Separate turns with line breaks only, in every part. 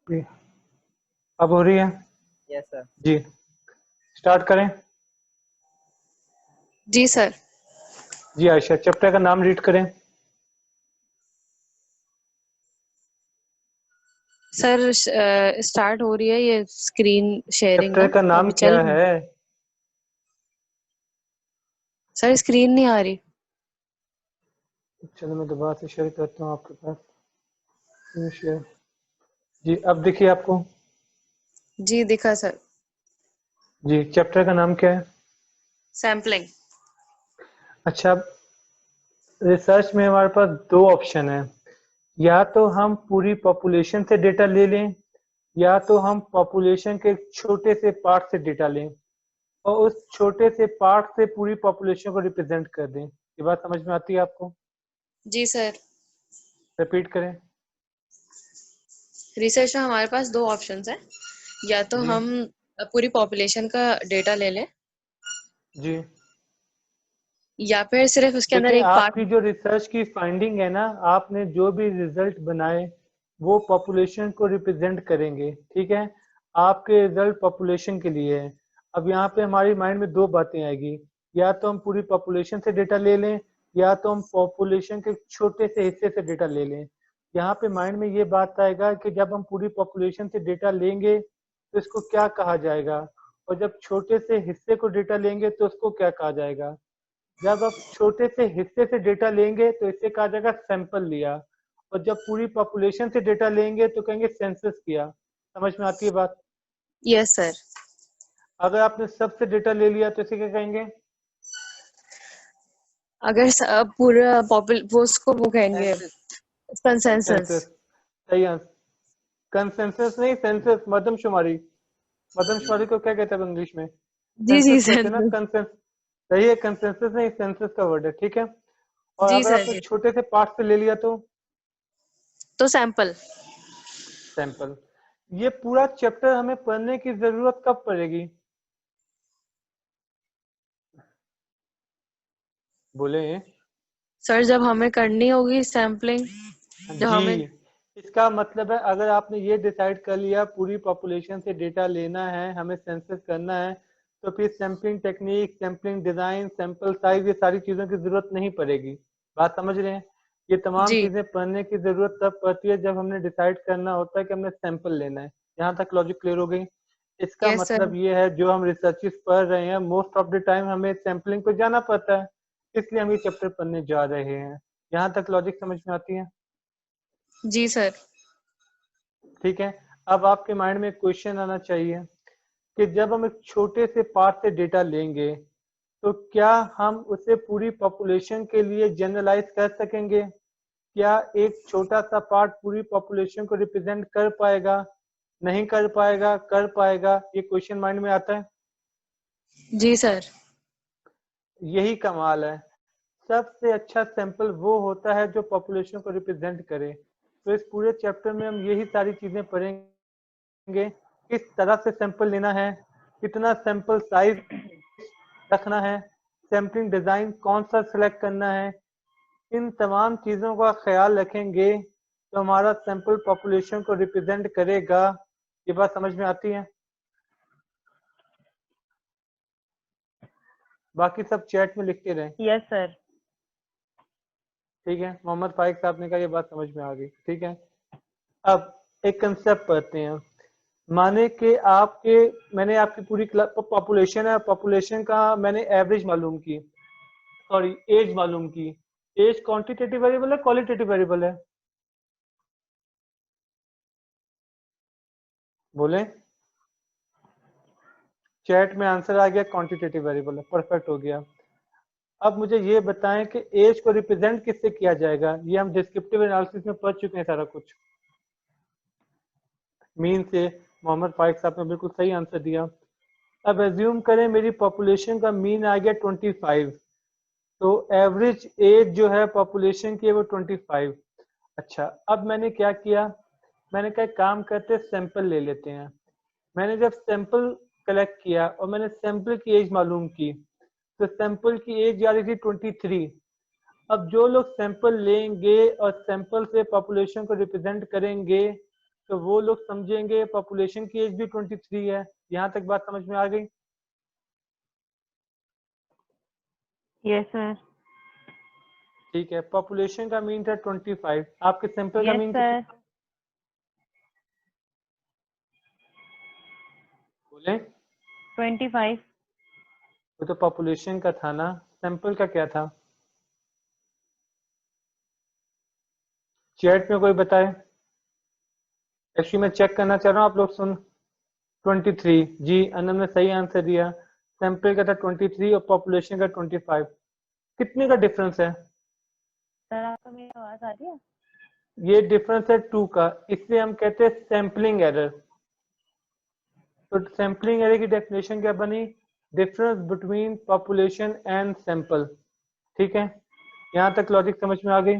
जी, अब हो रही है।
Yes sir.
जी, स्टार्ट करें।
जी सर।
जी आयशा, चैप्टर का नाम रीड करें।
सर स्टार्ट हो रही है ये स्क्रीन शेयरिंग
चैप्टर
ना,
का नाम
अभी चल
क्या
रही है।
है?
सर स्क्रीन नहीं आ रही।
चलो मैं दोबारा से शेयर करता हूँ आपके पास। शेयर। जी, अब देखिए आपको।
जी दिखा सर।
जी, चैप्टर का नाम क्या है?
सैम्पलिंग।
अच्छा, रिसर्च में हमारे पास दो ऑप्शन है। या तो हम पूरी पॉपुलेशन से डेटा ले लें, या तो हम पॉपुलेशन के एक छोटे से पार्ट से डेटा लें और उस छोटे से पार्ट से पूरी पॉपुलेशन को रिप्रेजेंट कर दें। ये बात समझ में आती है आपको?
जी सर।
रिपीट करें।
रिसर्च में हमारे पास दो ऑप्शंस हैं। या तो
जी।
हम पूरी पॉपुलेशन का डेटा ले लें,
जी,
या फिर सिर्फ उसके अंदर
देखिए
एक पार्ट।
आपकी जो रिसर्च की फाइंडिंग है ना, आपने जो भी रिजल्ट बनाए वो पॉपुलेशन को रिप्रेजेंट करेंगे, ठीक है। आपके रिजल्ट पॉपुलेशन के लिए है। अब यहाँ पे हमारी माइंड में दो बातें आएगी। या तो हम पूरी पॉपुलेशन से डेटा ले लें, या तो हम पॉपुलेशन के छोटे से हिस्से से डेटा ले लें। यहाँ पे माइंड में ये बात आएगा कि जब हम पूरी पॉपुलेशन से डेटा लेंगे तो इसको क्या कहा जाएगा, और जब छोटे से हिस्से को डेटा लेंगे तो उसको क्या कहा जाएगा। जब आप छोटे से हिस्से से डेटा लेंगे तो इसे कहा जाएगा सैंपल लिया, और जब पूरी पॉपुलेशन से डेटा लेंगे तो कहेंगे सेंसस किया। समझ में आती है बात?
Yes sir.
अगर आपने सबसे डेटा ले लिया तो इसे क्या कहेंगे?
अगर पूरा वो उसको वो कहेंगे कंसेंसस।
सेंसस। सही आंसर। कंसेंसस नहीं, सेंसस, मर्दमशुमारी। मर्दमशुमारी को क्या कहते हैं इंग्लिश में?
जी जी
सेंसस कहते हैं ना,
सर।
कंसेंस। सही है, कंसेंसस नहीं, सेंसस का वर्ड है, ठीक है। और
जी
अगर
सर
आपने
जी।
छोटे से पार्ट से ले लिया तो
तो सैंपल।
सैंपल। ये पूरा चैप्टर हमें पढ़ने की जरूरत कब पड़ेगी? बोले।
सर जब हमें करनी होगी सैम्पलिंग, जब
जी,
हमें।
इसका मतलब है अगर आपने ये डिसाइड कर लिया पूरी पॉपुलेशन से डेटा लेना है, हमें सेंसस करना है, तो फिर sampling technique, sampling design, sample size, ये सारी चीजों की जरूरत नहीं पड़ेगी। बात समझ रहे हैं? ये तमाम
जी।
चीजें पढ़ने की जरूरत तब पड़ती है जब हमने डिसाइड करना होता है कि हमने सैंपल लेना है। यहाँ तक लॉजिक क्लियर हो गई? इसका
यस सर।
मतलब ये है जो हम रिसर्चेस पढ़ रहे हैं मोस्ट ऑफ द टाइम हमें सैम्पलिंग पे जाना पड़ता है, इसलिए हम ये चैप्टर पढ़ने जा रहे हैं। यहाँ तक लॉजिक समझ में आती है?
जी सर।
ठीक है। अब आपके माइंड में एक क्वेश्चन आना चाहिए कि जब हम एक छोटे से पार्ट से डेटा लेंगे तो क्या हम उसे पूरी पॉपुलेशन के लिए जनरलाइज कर सकेंगे? क्या एक छोटा सा पार्ट पूरी पॉपुलेशन को रिप्रेजेंट कर पाएगा, नहीं कर पाएगा, कर पाएगा? ये क्वेश्चन माइंड में आता है।
जी सर।
यही कमाल है। सबसे अच्छा सैंपल वो होता है जो पॉपुलेशन को रिप्रेजेंट करे। तो इस पूरे चैप्टर में हम यही सारी चीजें पढ़ेंगे। किस तरह से सैंपल लेना है, कितना सैंपल साइज रखना है, सैंपलिंग डिजाइन कौन सा सिलेक्ट करना है, इन तमाम चीजों का ख्याल रखेंगे तो हमारा सैंपल पॉपुलेशन को रिप्रेजेंट करेगा। ये बात समझ में आती है? बाकी सब चैट में लिखते रहें।
Yes sir.
ठीक है, मोहम्मद फाइक साहब ने कहा ये बात समझ में आ गई, ठीक है। अब एक कंसेप्ट पढ़ते हैं। माने कि आपके, मैंने आपकी पूरी पॉपुलेशन है, पॉपुलेशन का मैंने एवरेज मालूम की, सॉरी एज मालूम की। एज क्वांटिटेटिव वेरिएबल है, क्वालिटेटिव वेरिएबल है? बोले। चैट में आंसर आ गया, क्वांटिटेटिव वेरिएबल है, परफेक्ट हो गया। अब मुझे ये बताएं कि एज को रिप्रेजेंट किससे किया जाएगा? ये हम डिस्क्रिप्टिव एनालिसिस में पढ़ चुके हैं सारा कुछ। मीन से। मोहम्मद फाइक साहब ने बिल्कुल सही आंसर दिया। अब एज्यूम करें मेरी पॉपुलेशन का मीन आ गया 25, तो एवरेज एज जो है पॉपुलेशन की वो 25। अच्छा, अब मैंने क्या किया, मैंने कहा काम करते सैंपल ले लेते हैं। मैंने जब सैंपल कलेक्ट किया और मैंने सैंपल की एज मालूम की, तो सैंपल की एज जा रही थी 23। अब जो लोग सैंपल लेंगे और सैंपल से पॉपुलेशन को रिप्रेजेंट करेंगे तो वो लोग समझेंगे पॉपुलेशन की एज भी 23 है। यहाँ तक बात समझ में आ गई?
Yes sir.
ठीक है, पॉपुलेशन का मीन था 25, आपके सैंपल का
यस
मीन
सर।
कितना? बोले।
25।
वो तो पॉपुलेशन का था ना, सैंपल का क्या था? चैट में कोई बताए। एक्चुअली मैं चेक करना चाह रहा हूँ, आप लोग सुन। 23 जी, अनंत ने सही आंसर दिया। सैंपल का था 23 और पॉपुलेशन का 25। कितने का डिफरेंस है?
सर आपको मेरी आवाज आ रही है?
ये डिफरेंस है 2 का, इसलिए हम कहते हैं सैम्पलिंग एरर। तो सैम्पलिंग एरर की डेफिनेशन क्या बनी? Difference between population and sample. ठीक है, यहाँ तक लॉजिक समझ में आ गई?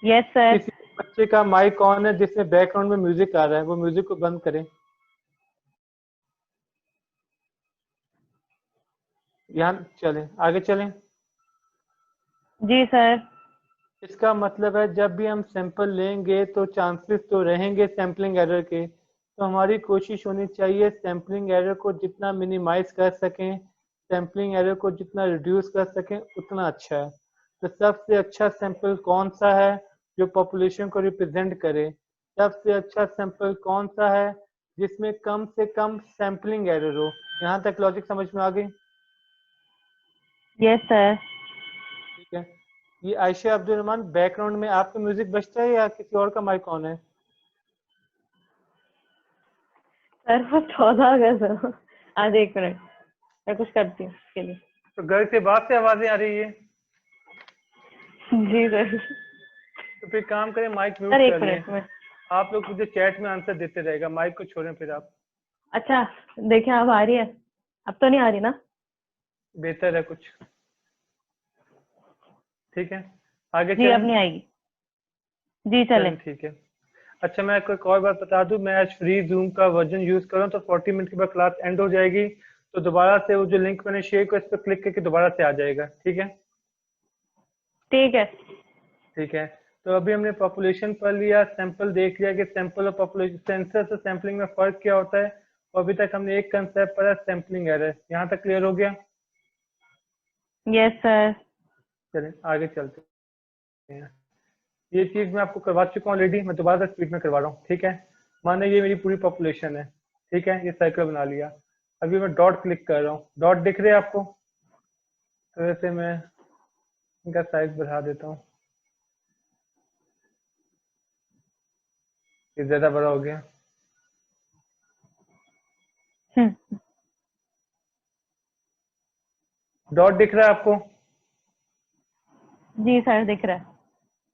Yes sir.
किसी बच्चे का माइक ऑन है जिसमें बैकग्राउंड में म्यूजिक आ रहा है, वो म्यूजिक को बंद करें। यहाँ चलें, आगे चलें।
जी सर।
इसका मतलब है जब भी हम सैंपल लेंगे तो चांसेस तो रहेंगे सैम्पलिंग एरर के, तो हमारी कोशिश होनी चाहिए सैम्पलिंग एरर को जितना मिनिमाइज कर सकें, सैम्पलिंग एरर को जितना रिड्यूस कर सकें उतना अच्छा है। तो सबसे अच्छा सैंपल कौन सा है जो पॉपुलेशन को रिप्रेजेंट करे? सबसे अच्छा सैंपल कौन सा है जिसमें कम से कम सैम्पलिंग एरर हो? यहाँ तक लॉजिक समझ में आ गई?
Yes sir.
ठीक है, ये आयशा अब्दुल रहमान, बैकग्राउंड में आपका म्यूजिक बजता है या किसी और का माइक ऑन है?
सर वो 14 अगस्त। आज एक मिनट, मैं कुछ करती हूँ इसके लिए।
तो घर से बाहर से आवाजें आ रही है,
जी सर।
तो फिर काम करें माइक
सर
म्यूट
एक
कर लें।
मिनट में।
आप लोग मुझे चैट में आंसर देते रहेगा, माइक को छोड़ें फिर आप।
अच्छा, देखें अब आ रही है? अब तो नहीं आ रही ना?
बेहतर है कुछ। ठीक है, आगे
जी अब
चलें।
नहीं आएगी। जी चले।
चलें ठीक है। अच्छा, मैं आपको एक और बात बता दूं, मैं आज फ्री जूम का वर्जन यूज कर रहा हूँ, तो 40 मिनट के बाद क्लास एंड हो जाएगी। तो दोबारा से वो जो लिंक मैंने शेयर किया, इस पर क्लिक करके दोबारा से आ जाएगा। ठीक है।
ठीक है।
ठीक है, तो अभी हमने पॉपुलेशन पढ़ लिया, सैंपल देख लिया कि सैंपल और पॉपुलेशन, सेंसस और सैंपलिंग में फर्क क्या होता है, और अभी तक हमने एक कंसेप्ट पढ़ा, सैंपलिंग एरर। यहाँ तक क्लियर हो गया?
Yes sir.
चलें आगे चलते हैं। ये चीज मैं आपको करवा चुका हूँ ऑलरेडी, मैं दोबारा स्पीड में करवा रहा हूँ। ठीक है, माने ये मेरी पूरी पॉपुलेशन है। ठीक है, ये सर्कल बना लिया। अभी मैं डॉट क्लिक कर रहा हूँ, डॉट दिख रहे हैं आपको? तो वैसे मैं इनका साइज बढ़ा देता हूँ, ये ज्यादा बड़ा हो गया। डॉट दिख रहा है आपको?
जी सर दिख रहा है।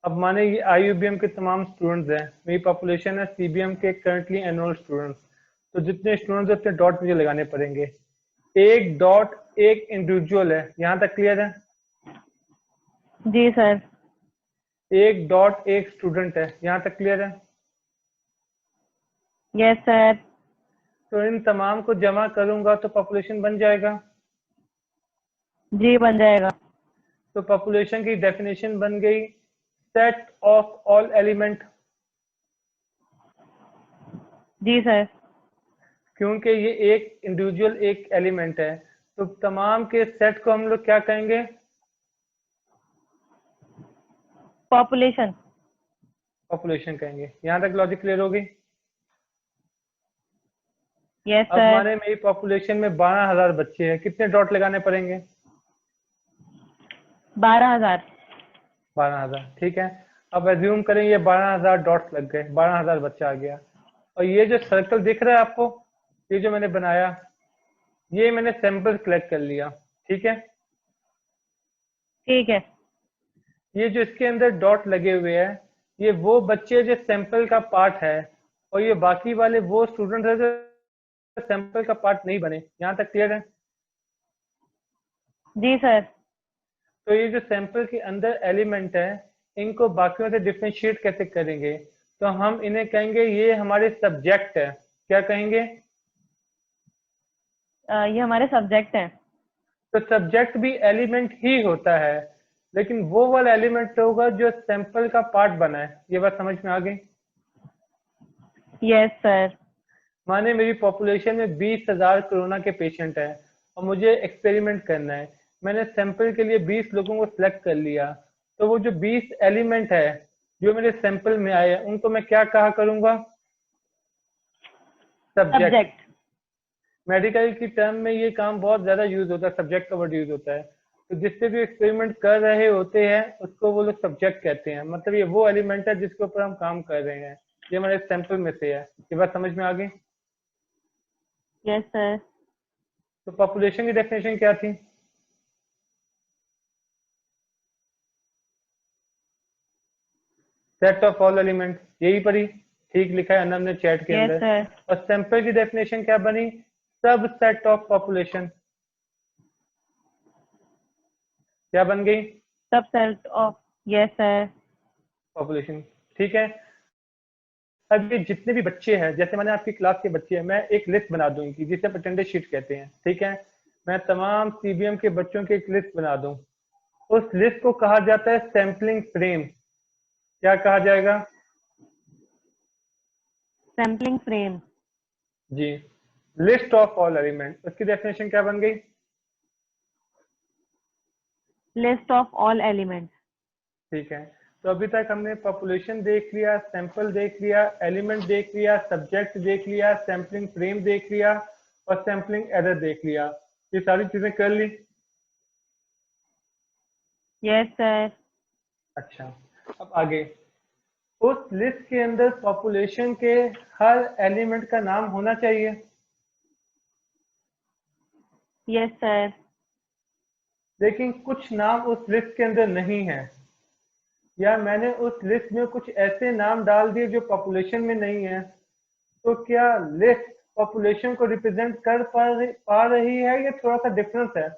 अब माने ये आईयूबीएम के तमाम स्टूडेंट्स हैं, मेरी पॉपुलेशन है सीबीएम के करंटली एनरोल स्टूडेंट्स। तो जितने स्टूडेंट्स उतने डॉट मुझे लगाने पड़ेंगे। एक डॉट एक इंडिविजुअल है, यहाँ तक क्लियर है?
जी सर।
एक डॉट एक स्टूडेंट है, यहाँ तक क्लियर है?
Yes sir.
तो इन तमाम को जमा करूंगा तो पॉपुलेशन बन जाएगा।
जी बन जाएगा।
तो पॉपुलेशन की डेफिनेशन बन गई, सेट ऑफ ऑल एलिमेंट।
जी सर।
क्योंकि ये एक इंडिविजुअल एक एलिमेंट है, तो तमाम के सेट को हम लोग क्या कहेंगे?
पॉपुलेशन।
पॉपुलेशन कहेंगे। यहाँ तक लॉजिक क्लियर होगी?
यस
अब
सर।
माने मेरी पॉपुलेशन में 12,000 बच्चे हैं, कितने डॉट लगाने पड़ेंगे?
12,000।
12,000। ठीक है, अब एज्यूम करें ये 12,000 डॉट्स लग गए, 12,000 बच्चा आ गया। और ये जो सर्कल दिख रहा है आपको, ये जो मैंने बनाया, ये मैंने सैंपल कलेक्ट कर लिया। ठीक है,
ठीक है।
ये जो इसके अंदर डॉट लगे हुए हैं, ये वो बच्चे जो सैंपल का पार्ट है, और ये बाकी वाले वो स्टूडेंट है जो सैंपल का पार्ट नहीं बने। यहाँ तक क्लियर है?
जी सर।
तो ये जो सैंपल के अंदर एलिमेंट है, इनको बाकियों से डिफ्रेंशिएट कैसे करेंगे? तो हम इन्हें कहेंगे ये हमारे सब्जेक्ट है। क्या कहेंगे?
ये हमारे सब्जेक्ट हैं।
तो सब्जेक्ट भी एलिमेंट ही होता है, लेकिन वो वाला एलिमेंट होगा जो सैंपल का पार्ट बना है। ये बात समझ में आ गई?
Yes sir.
माने मेरी पॉपुलेशन में 20,000 कोरोना के पेशेंट हैं और मुझे एक्सपेरिमेंट करना है। मैंने सैंपल के लिए 20 लोगों को सिलेक्ट कर लिया, तो वो जो 20 एलिमेंट है जो मेरे सैंपल में आए हैं उनको मैं क्या कहा करूंगा? सब्जेक्ट।
सब्जेक्ट।
मेडिकल की टर्म में ये काम बहुत ज्यादा यूज होता है, सब्जेक्ट का वर्ड यूज होता है। तो जिससे भी एक्सपेरिमेंट कर रहे होते हैं उसको वो लोग सब्जेक्ट कहते हैं। मतलब ये वो एलिमेंट है जिसके ऊपर हम काम कर रहे हैं, ये हमारे सैंपल में से है। ये बात समझ में आ गई?
Yes sir.
तो पॉपुलेशन की डेफिनेशन क्या थी? सेट ऑफ ऑल एलिमेंट, यही पढ़ी? ठीक लिखा है अनम ने चैट के
यस
अंदर।
सर।
और सैंपल की डेफिनेशन क्या बनी? सब सेट ऑफ पॉपुलेशन। क्या बन गई?
सब set of. Yes sir.
Population. ठीक है। अब ये जितने भी बच्चे हैं, जैसे मैंने आपकी क्लास के बच्चे हैं, मैं एक लिस्ट बना दूंगी जिसे अटेंडेंस शीट कहते हैं। ठीक है, मैं तमाम सीबीएम के बच्चों की एक लिस्ट बना दूं। उस लिस्ट को कहा जाता है सैम्पलिंग फ्रेम। क्या कहा जाएगा?
Sampling frame.
जी। लिस्ट ऑफ ऑल एलिमेंट, उसकी डेफिनेशन क्या बन गई?
List of all elements.
ठीक है। तो अभी तक हमने पॉपुलेशन देख लिया, सैंपल देख लिया, एलिमेंट देख लिया, सब्जेक्ट देख लिया, सैम्पलिंग फ्रेम देख लिया और सैम्पलिंग एरर देख लिया। ये सारी चीजें कर ली?
Yes sir.
अच्छा, अब आगे। उस लिस्ट के अंदर पॉपुलेशन के हर एलिमेंट का नाम होना चाहिए।
Yes sir.
लेकिन कुछ नाम उस लिस्ट के अंदर नहीं है, या मैंने उस लिस्ट में कुछ ऐसे नाम डाल दिए जो पॉपुलेशन में नहीं है। तो क्या लिस्ट पॉपुलेशन को रिप्रेजेंट कर पा रही है या थोड़ा सा डिफरेंस है?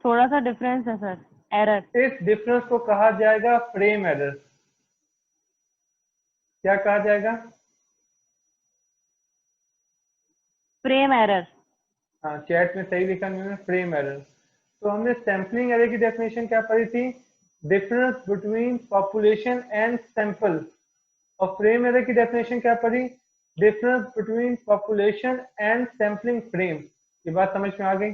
थोड़ा सा डिफरेंस है सर। एरर।
इस डिफरेंस को कहा जाएगा फ्रेम एरर। क्या कहा जाएगा?
Frame error.
हाँ, चैट में सही लिखा मैंने, फ्रेम एरर। तो हमने सैम्पलिंग एरर की डेफिनेशन क्या पढ़ी थी? Difference between population and sample. और फ्रेम एरर की डेफिनेशन क्या पढ़ी? Difference between population and sampling frame. ये बात समझ में आ गई?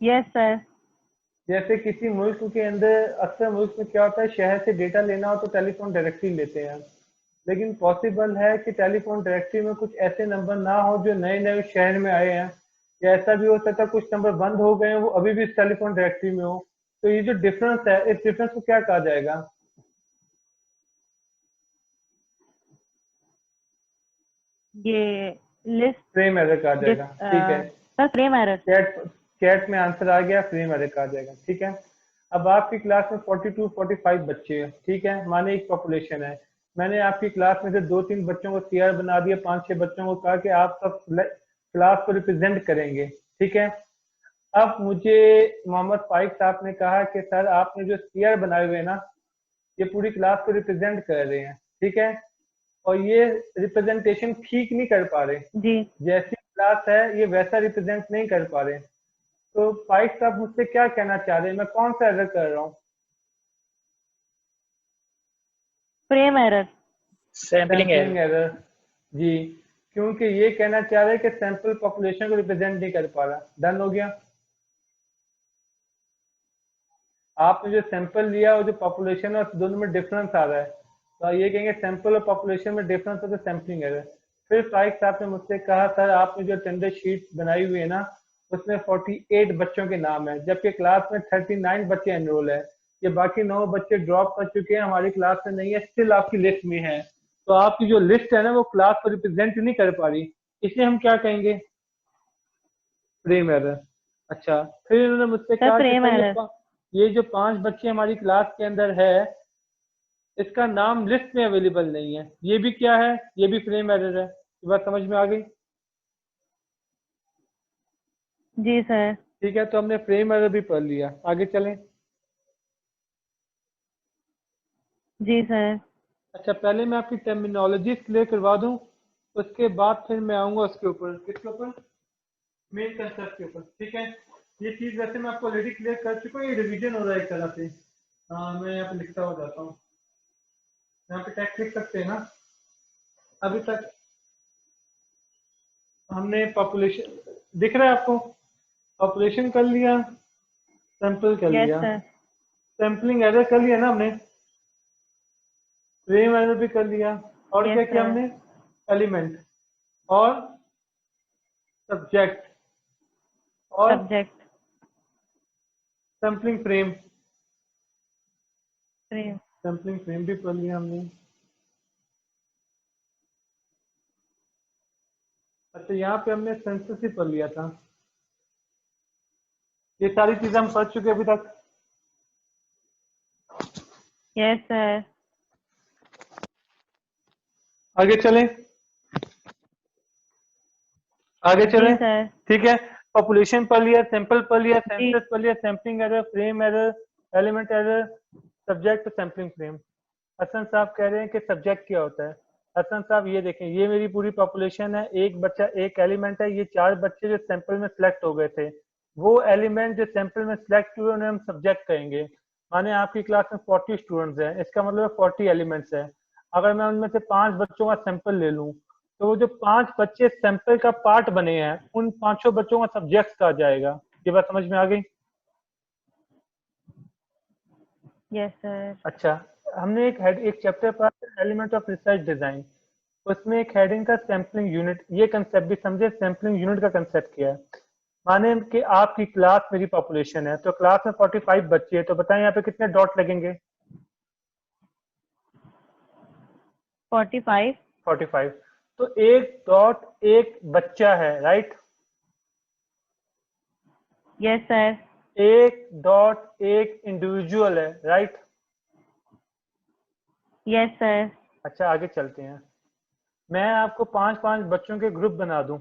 Yes sir.
जैसे किसी मुल्क के अंदर अक्सर मुल्क में क्या होता है, शहर से डेटा लेना हो तो टेलीफोन डायरेक्टरी लेते हैं। लेकिन पॉसिबल है कि टेलीफोन डायरेक्टरी में कुछ ऐसे नंबर ना हो जो नए नए शहर में आए हैं, या ऐसा भी हो सकता है कुछ नंबर बंद हो गए हैं वो अभी भी इस टेलीफोन डायरेक्टरी में हो। तो ये जो डिफरेंस है, इस डिफरेंस को क्या कहा जाएगा?
ये लिस्ट।
फ्रेम एरर कहा जाएगा। ठीक है,
sir frame error.
Chat chat में आंसर आ गया, फ्रेम एरर कहा जाएगा। ठीक है। अब आपकी क्लास में 42 45 बच्चे हैं। ठीक है, माने एक पॉपुलेशन है। मैंने आपकी क्लास में से 2-3 बच्चों को सीआर बना दिया, 5-6 बच्चों को कहा कि आप सब क्लास को रिप्रेजेंट करेंगे। ठीक है। अब मुझे मोहम्मद फाइक साहब ने कहा कि सर आपने जो सीआर बनाए हुए हैं ना, ये पूरी क्लास को रिप्रेजेंट कर रहे हैं। ठीक है, और ये रिप्रेजेंटेशन ठीक नहीं कर पा रहे।
जी।
जैसी क्लास है ये वैसा रिप्रेजेंट नहीं कर पा रहे। तो फाइक साहब मुझसे क्या कहना चाह रहे हैं, मैं कौन सा एरर कर रहा हूँ?
Frame error.
Sampling
sampling
error.
Error. जी, क्योंकि ये कहना चाह रहे हैं कि सैंपल पॉपुलेशन को रिप्रेजेंट नहीं कर पा रहा। डन हो गया? आपने जो सैंपल लिया और जो पॉपुलेशन है उस दोनों में डिफरेंस आ रहा है, तो ये कहेंगे सैंपल और पॉपुलेशन में डिफरेंस है तो सैंपलिंग एरर। फिर फाइक साहब ने मुझसे कहा सर आपने जो अटेंडेंस शीट बनाई हुई है ना, उसमें 48 बच्चों के नाम है, जबकि क्लास में 39 बच्चे एनरोल है। ये बाकी 9 बच्चे ड्रॉप कर चुके हैं, हमारी क्लास में नहीं है, स्टिल आपकी लिस्ट में है। तो आपकी जो लिस्ट है ना वो क्लास को रिप्रेजेंट नहीं कर पा रही, इसलिए हम क्या कहेंगे? Frame error. अच्छा, फिर इन्होंने मुझसे
सर
कहा कि
फ्रेम
सर
एरर।
ये जो 5 बच्चे हमारी क्लास के अंदर है इसका नाम लिस्ट में अवेलेबल नहीं है, ये भी क्या है? ये भी फ्रेम एरर है। ये बात समझ में आ गई?
जी सर।
ठीक है, तो हमने फ्रेम एरर भी पढ़ लिया, आगे चलें।
जी सर।
अच्छा, पहले मैं आपकी टर्मिनोलॉजी क्लियर करवा दूं, उसके बाद फिर मैं आऊंगा उसके ऊपर। किसके ऊपर? मेन कंसेप्ट के ऊपर, ठीक है। ये चीज वैसे मैं आपको ऑलरेडी क्लियर कर चुका हूँ, ये रिवीजन हो रहा है एक तरह से। मैं यहाँ पे लिखता हो जाता हूँ, यहाँ पे टैक्स लिख सकते हैं ना। अभी तक हमने पॉपुलेशन, दिख रहा है आपको, पॉपुलेशन कर लिया, सैंपल कर
यस
लिया,
सर।
सैंपलिंग एरर कर लिया ना हमने, फ्रेम एरर भी कर लिया, और
यस
क्या किया
सर।
हमने, एलिमेंट और सब्जेक्ट और
subject.
Sampling frame,
frame.
Sampling frame भी कर लिया हमने। अच्छा, यहाँ पे हमने सेंसस ही पढ़ लिया था। ये सारी चीजें हम पढ़ चुके अभी तक।
Yes sir.
आगे चलें, आगे
जी
चलें,
सर।
ठीक है। पॉपुलेशन पढ़ लिया, सैंपल पढ़ लिया,
जी।
सेंसस पढ़ लिया, sampling error, frame error, element error, subject, sampling frame. Hasan साहब कह रहे हैं कि सब्जेक्ट क्या होता है। हसन साहब ये देखें, ये मेरी पूरी पॉपुलेशन है, एक बच्चा एक एलिमेंट है, ये 4 बच्चे जो सैंपल में सिलेक्ट हो गए थे, वो एलिमेंट जो सैंपल में सिलेक्ट हुए उन्हें हम सब्जेक्ट कहेंगे। माने आपकी क्लास में 40 स्टूडेंट्स हैं, इसका मतलब 40 एलिमेंट्स है। अगर मैं उनमें से 5 बच्चों का सैंपल ले लूं, तो वो जो 5 बच्चे सैंपल का पार्ट बने हैं, उन 5 बच्चों का सब्जेक्ट कहा जाएगा। ये बात समझ में आ गई?
Yes sir.
अच्छा, हमने एक चैप्टर पढ़ा एलिमेंट ऑफ रिसर्च डिजाइन, उसमें एक हेडिंग था सैम्पलिंग यूनिट। ये कंसेप्ट भी समझे, सैम्पलिंग यूनिट का कंसेप्ट क्या है। माने कि आपकी क्लास मेरी पॉपुलेशन है, तो क्लास में 45 बच्चे हैं, तो बताएं यहाँ पे कितने डॉट लगेंगे?
45।
45। तो एक डॉट एक बच्चा है, राइट।
Yes sir.
एक डॉट एक इंडिविजुअल है, राइट।
Yes sir.
अच्छा, आगे चलते हैं। मैं आपको 5-5 बच्चों के ग्रुप बना दूं,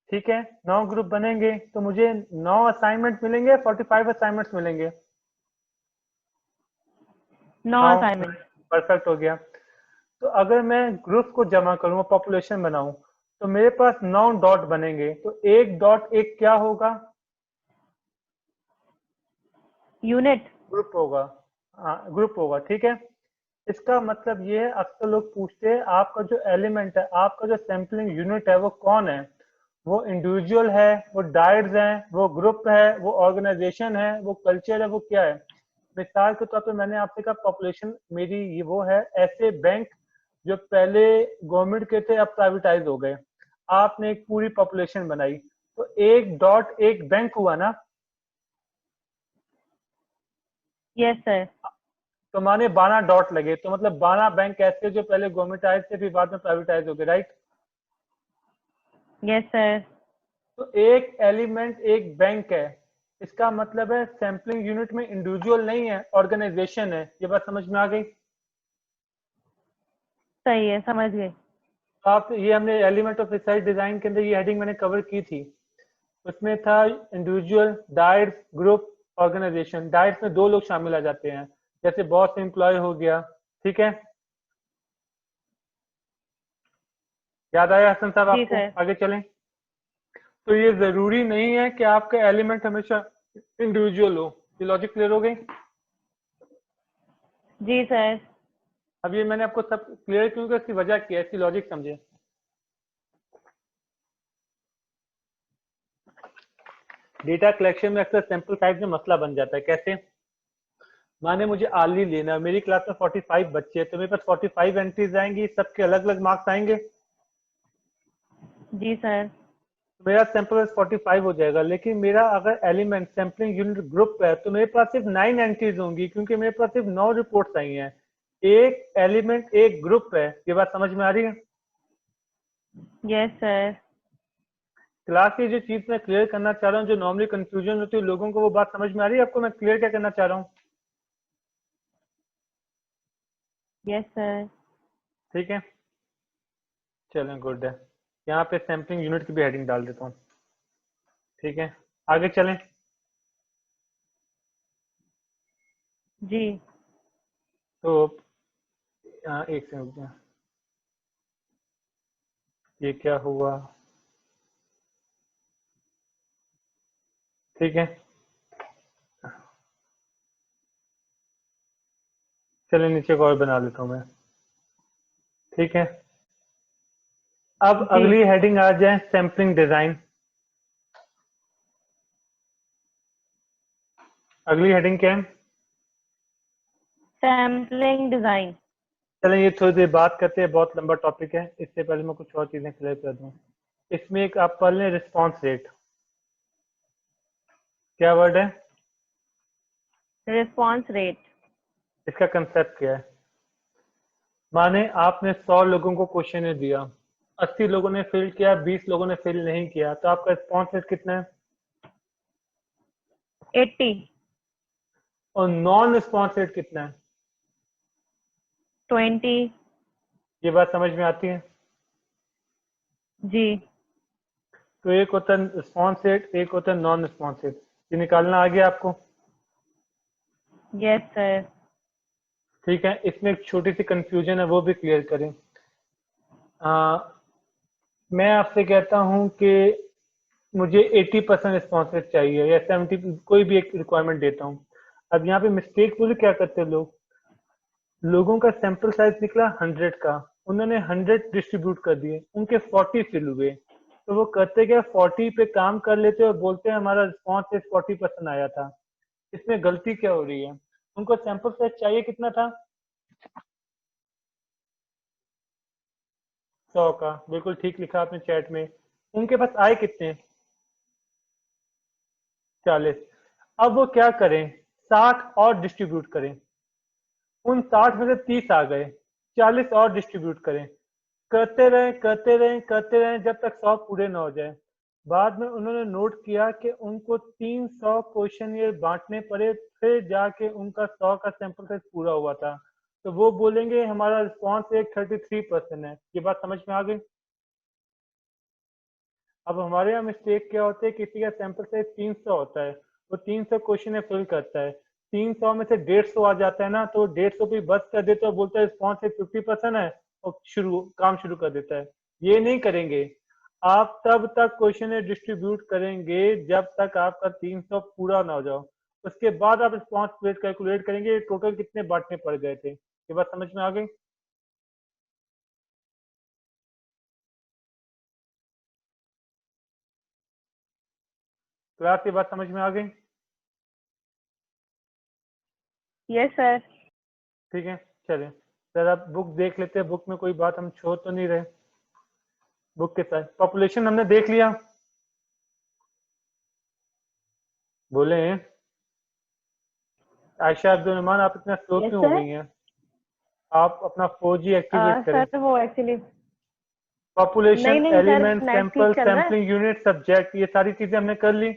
ठीक है। 9 ग्रुप बनेंगे, तो मुझे 9 असाइनमेंट मिलेंगे, 45 असाइनमेंट्स मिलेंगे।
9
9,
असाइनमेंट।
परफेक्ट हो गया। तो अगर मैं ग्रुप को जमा करूं, पॉपुलेशन बनाऊं, तो मेरे पास 9 डॉट बनेंगे। तो एक डॉट एक क्या होगा?
यूनिट।
ग्रुप होगा। हाँ, ग्रुप होगा, ठीक है। इसका मतलब ये है, अक्सर लोग पूछते हैं आपका जो एलिमेंट है, आपका जो सैम्पलिंग यूनिट है, वो कौन है? वो इंडिविजुअल है, वो डायर्स है, वो ग्रुप है, वो ऑर्गेनाइजेशन है, वो कल्चर है, वो क्या है? मिसाल के तौर पे मैंने आपसे कहा पॉपुलेशन मेरी ये वो है, ऐसे बैंक जो पहले गवर्नमेंट के थे अब प्राइवेटाइज हो गए। आपने एक पूरी पॉपुलेशन बनाई, तो एक डॉट एक बैंक हुआ ना।
Yes sir.
तो माने 12 डॉट लगे, तो मतलब 12 बैंक ऐसे जो पहले गवर्नमेंटाइज थे फिर बाद में प्राइवेटाइज हो गए, राइट।
Yes sir.
तो एक एलिमेंट एक बैंक है, इसका मतलब है सैम्पलिंग यूनिट में इंडिविजुअल नहीं है, ऑर्गेनाइजेशन है। ये बात समझ में आ गई?
सही है, समझ गए।
तो आप ये हमने एलिमेंट ऑफ रिसर्च डिजाइन के अंदर ये हेडिंग मैंने कवर की थी। उसमें था individual, dyads, group, organisation. Dyads में 2 लोग शामिल आ जाते हैं, जैसे बॉस एम्प्लॉय हो गया, ठीक है। याद आया हसन साहब
जी
आपको?
सर।
आगे चलें। तो ये जरूरी नहीं है कि आपका एलिमेंट हमेशा इंडिविजुअल हो। ये लॉजिक क्लियर हो गई?
जी सर।
अब ये मैंने आपको सब क्लियर क्यों किया, इसकी वजह क्या है, इसकी लॉजिक समझे। डेटा कलेक्शन में अक्सर सैंपल साइज में मसला बन जाता है। कैसे? माने मुझे आर्ली लेना है, मेरी क्लास में 45 बच्चे हैं, तो मेरे पास 45 एंट्रीज आएंगी, सबके अलग अलग मार्क्स आएंगे।
जी सर।
मेरा सैंपल 45 हो जाएगा, लेकिन मेरा अगर एलिमेंट सैम्पलिंग यूनिट ग्रुप है, तो मेरे पास सिर्फ 9 एंट्रीज होंगी, क्योंकि मेरे पास सिर्फ 9 रिपोर्ट्स आई हैं। एक एलिमेंट एक ग्रुप है। ये बात समझ में आ रही है?
Yes sir.
क्लास की जो चीज मैं क्लियर करना चाह रहा हूँ, जो नॉर्मली कंफ्यूजन होती है लोगों को, वो बात समझ में आ रही है आपको? मैं क्लियर क्या करना चाह रहा हूँ?
Yes sir.
ठीक है, चलें, गुड है। यहाँ पे सैम्पलिंग यूनिट की भी हेडिंग डाल देता हूँ, ठीक है। आगे चलें।
जी।
तो एक सेकंड रुक जाए। ये क्या हुआ? ठीक है, चलिए नीचे को और बना लेता हूँ मैं। ठीक है, अब
जी।
अगली हेडिंग आ जाए सैम्पलिंग डिजाइन। अगली हेडिंग क्या है?
Sampling design.
चलें ये थोड़ी देर बात करते हैं, बहुत लंबा टॉपिक है। इससे पहले मैं कुछ और चीजें क्लियर कर दूं। इसमें एक आप पढ़ लें, रिस्पॉन्स रेट। क्या वर्ड है?
Response rate.
इसका कंसेप्ट क्या है? माने आपने 100 लोगों को क्वेश्चन दिया, 80 लोगों ने फिल किया, 20 लोगों ने फिल नहीं किया, तो आपका रिस्पॉन्स रेट कितना है?
80।
और नॉन रिस्पॉन्स रेट कितना है?
20।
ये बात समझ में आती है?
जी।
तो एक होता है रिस्पॉन्स रेट, एक होता है नॉन रिस्पॉन्स रेट। ये निकालना आ गया आपको?
Yes sir.
ठीक है, इसमें एक छोटी सी कंफ्यूजन है, वो भी क्लियर करें। मैं आपसे कहता हूं कि मुझे 80% रिस्पॉन्स रेट चाहिए या 70, कोई भी एक रिक्वायरमेंट देता हूं। अब यहाँ पे मिस्टेक पूरी क्या करते हैं लोग, लोगों का सैंपल साइज निकला 100 का, उन्होंने 100 डिस्ट्रीब्यूट कर दिए, उनके 40 फिल हुए, तो वो करते क्या, 40 पे काम कर लेते और बोलते हैं हमारा रिस्पॉन्स रेट 40% आया था। इसमें गलती क्या हो रही है? उनको सैंपल साइज चाहिए कितना था? 100 का, बिल्कुल ठीक लिखा आपने चैट में। उनके पास आए कितने? 40। अब वो क्या करें, 60 और डिस्ट्रीब्यूट करें। उन 60 में से 30 आ गए, 40 और डिस्ट्रीब्यूट करें। करते रहे करते रहे करते रहे जब तक 100 पूरे ना हो जाए। बाद में उन्होंने नोट किया कि उनको 300 क्वेश्चन ये बांटने पड़े, फिर जाके उनका 100 का सैंपल साइज पूरा हुआ था। तो वो बोलेंगे हमारा रिस्पॉन्स रेट 33% है। ये बात समझ में आ गई? अब हमारे यहाँ मिस्टेक क्या होते है, किसी का सैंपल साइज 300 होता है, वो 300 क्वेश्चन फिल करता है, 300 में से 150 आ जाता है ना, तो 150 पे बस कर देता है, बोलता है रिस्पॉन्स रेट 50% है, और काम शुरू कर देता है। ये नहीं करेंगे, आप तब तक क्वेश्चन डिस्ट्रीब्यूट करेंगे जब तक आपका 300 पूरा ना हो जाओ। उसके बाद आप रिस्पॉन्स रेट कैलकुलेट करेंगे टोटल कितने बांटने पड़ गए थे। ये बात समझ में आ गई? क्लास, ये बात समझ में आ गई?
Yes sir.
ठीक है, चलिए सर अब बुक देख लेते हैं, बुक में कोई बात हम छोड़ तो नहीं रहे। बुक के साथ पॉपुलेशन हमने देख लिया, बोले आयशा अब्दुल रहमान आप इतना स्लो
यस
क्यों हो
सर।
गई हैं? आप अपना 4G एक्टिवेट करें।
सर वो एक्चुअली
पॉपुलेशन,
नहीं नहीं सर,
एलिमेंट,
नेट
सैंपल,
ठीक चल रहा है।
सैम्पलिंग यूनिट, सब्जेक्ट, ये सारी चीजें हमने कर ली।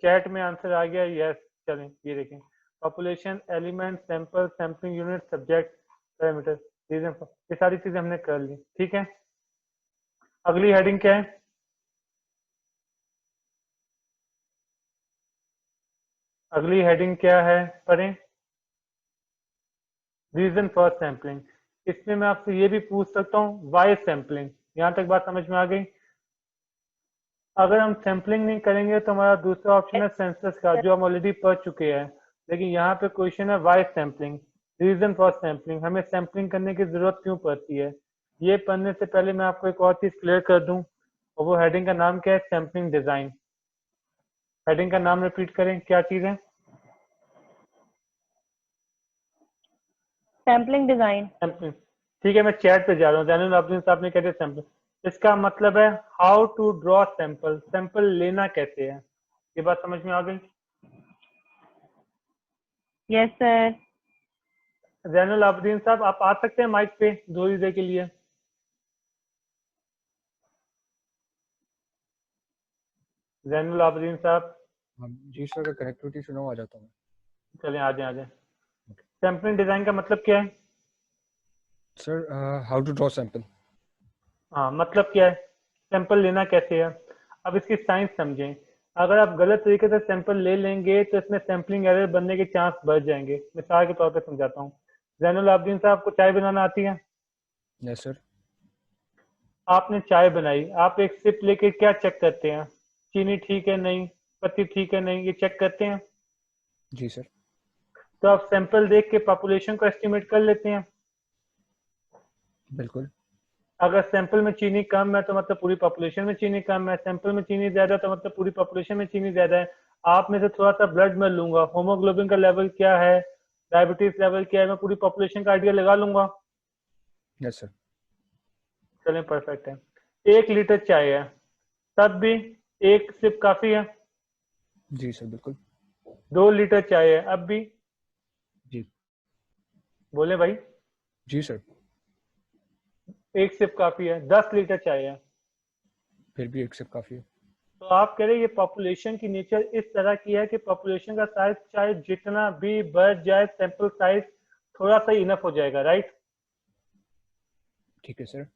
चैट में आंसर आ गया, यस। चलें ये देखें, population, element, sample, sampling unit, subject, parameter, reason, ये सारी चीजें हमने कर ली। ठीक है, अगली हेडिंग क्या है? अगली हेडिंग क्या है, पढ़ें। Reason for sampling. इसमें मैं आपसे ये भी पूछ सकता हूँ वाई सैम्पलिंग। यहाँ तक बात समझ में आ गई? अगर हम सैम्पलिंग नहीं करेंगे तो हमारा दूसरा ऑप्शन है सेंसस का, जो हम ऑलरेडी पढ़ चुके हैं। लेकिन यहाँ पे क्वेश्चन है why sampling, reason for sampling. हमें सैम्पलिंग करने की जरूरत क्यों पड़ती है? ये पढ़ने से पहले मैं आपको एक और चीज क्लियर कर दूं, और वो हेडिंग का नाम क्या है, सैम्पलिंग डिजाइन। हेडिंग का नाम रिपीट करें, क्या चीज है?
Sampling design.
सैम्पलिंग। ठीक है, मैं चैट पे जा रहा हूँ, जैनुल अब्दुल साहब ने कहते सैम्पल, इसका मतलब है how to draw sample, sample लेना कैसे है। ये बात समझ में आ गई?
Yes sir.
जैनुल आबदीन साहब आप आ सकते हैं माइक पे थोड़ी देर के लिए? जैनुल आबदीन साहब,
हाँ जी सर, अगर कनेक्टिविटी सुना हो आ जाता हूँ मैं।
चलें आ जाए आ जाए। सैम्पलिंग डिजाइन का मतलब क्या है?
Sir how to draw sample.
हाँ, मतलब क्या है, सैंपल लेना कैसे है। अब इसकी साइंस समझें। अगर आप गलत तरीके से सैंपल ले लेंगे तो इसमें सैम्पलिंग एरर बनने के चांस बढ़ जाएंगे। मिसाल के तौर पर समझाता हूँ। जैनुल आबदीन साहब, आपको चाय बनाना आती है?
Yes sir.
आपने चाय बनाई, आप एक सिप लेके क्या चेक करते हैं? चीनी ठीक है नहीं, पत्ती ठीक है नहीं, ये चेक करते हैं।
जी सर।
तो आप सैंपल देख के पॉपुलेशन को एस्टिमेट कर लेते हैं।
बिल्कुल।
अगर सैंपल में चीनी कम है तो मतलब पूरी पॉपुलेशन में चीनी कम है, सैंपल में चीनी ज्यादा है तो मतलब पूरी पॉपुलेशन में चीनी ज्यादा है। आप में से थोड़ा सा ब्लड में लूंगा, होमोग्लोबिन का लेवल क्या है, डायबिटीज लेवल क्या है, मैं पूरी पॉपुलेशन का आइडिया लगा लूंगा।
Yes sir.
चलें, परफेक्ट है। 1 लीटर चाय है, तब भी एक सिप काफी है।
जी सर बिल्कुल।
2 लीटर चाय है, अब भी
जी।
बोले भाई।
जी सर।
एक सिप काफी है, 10 लीटर चाय है।
फिर भी एक सिप काफी है।
तो आप कह रहे हैं ये पॉपुलेशन की नेचर इस तरह की है कि पॉपुलेशन का साइज चाहे जितना भी बढ़ जाए, सैंपल साइज थोड़ा सा इनफ हो जाएगा, राइट?
ठीक है सर।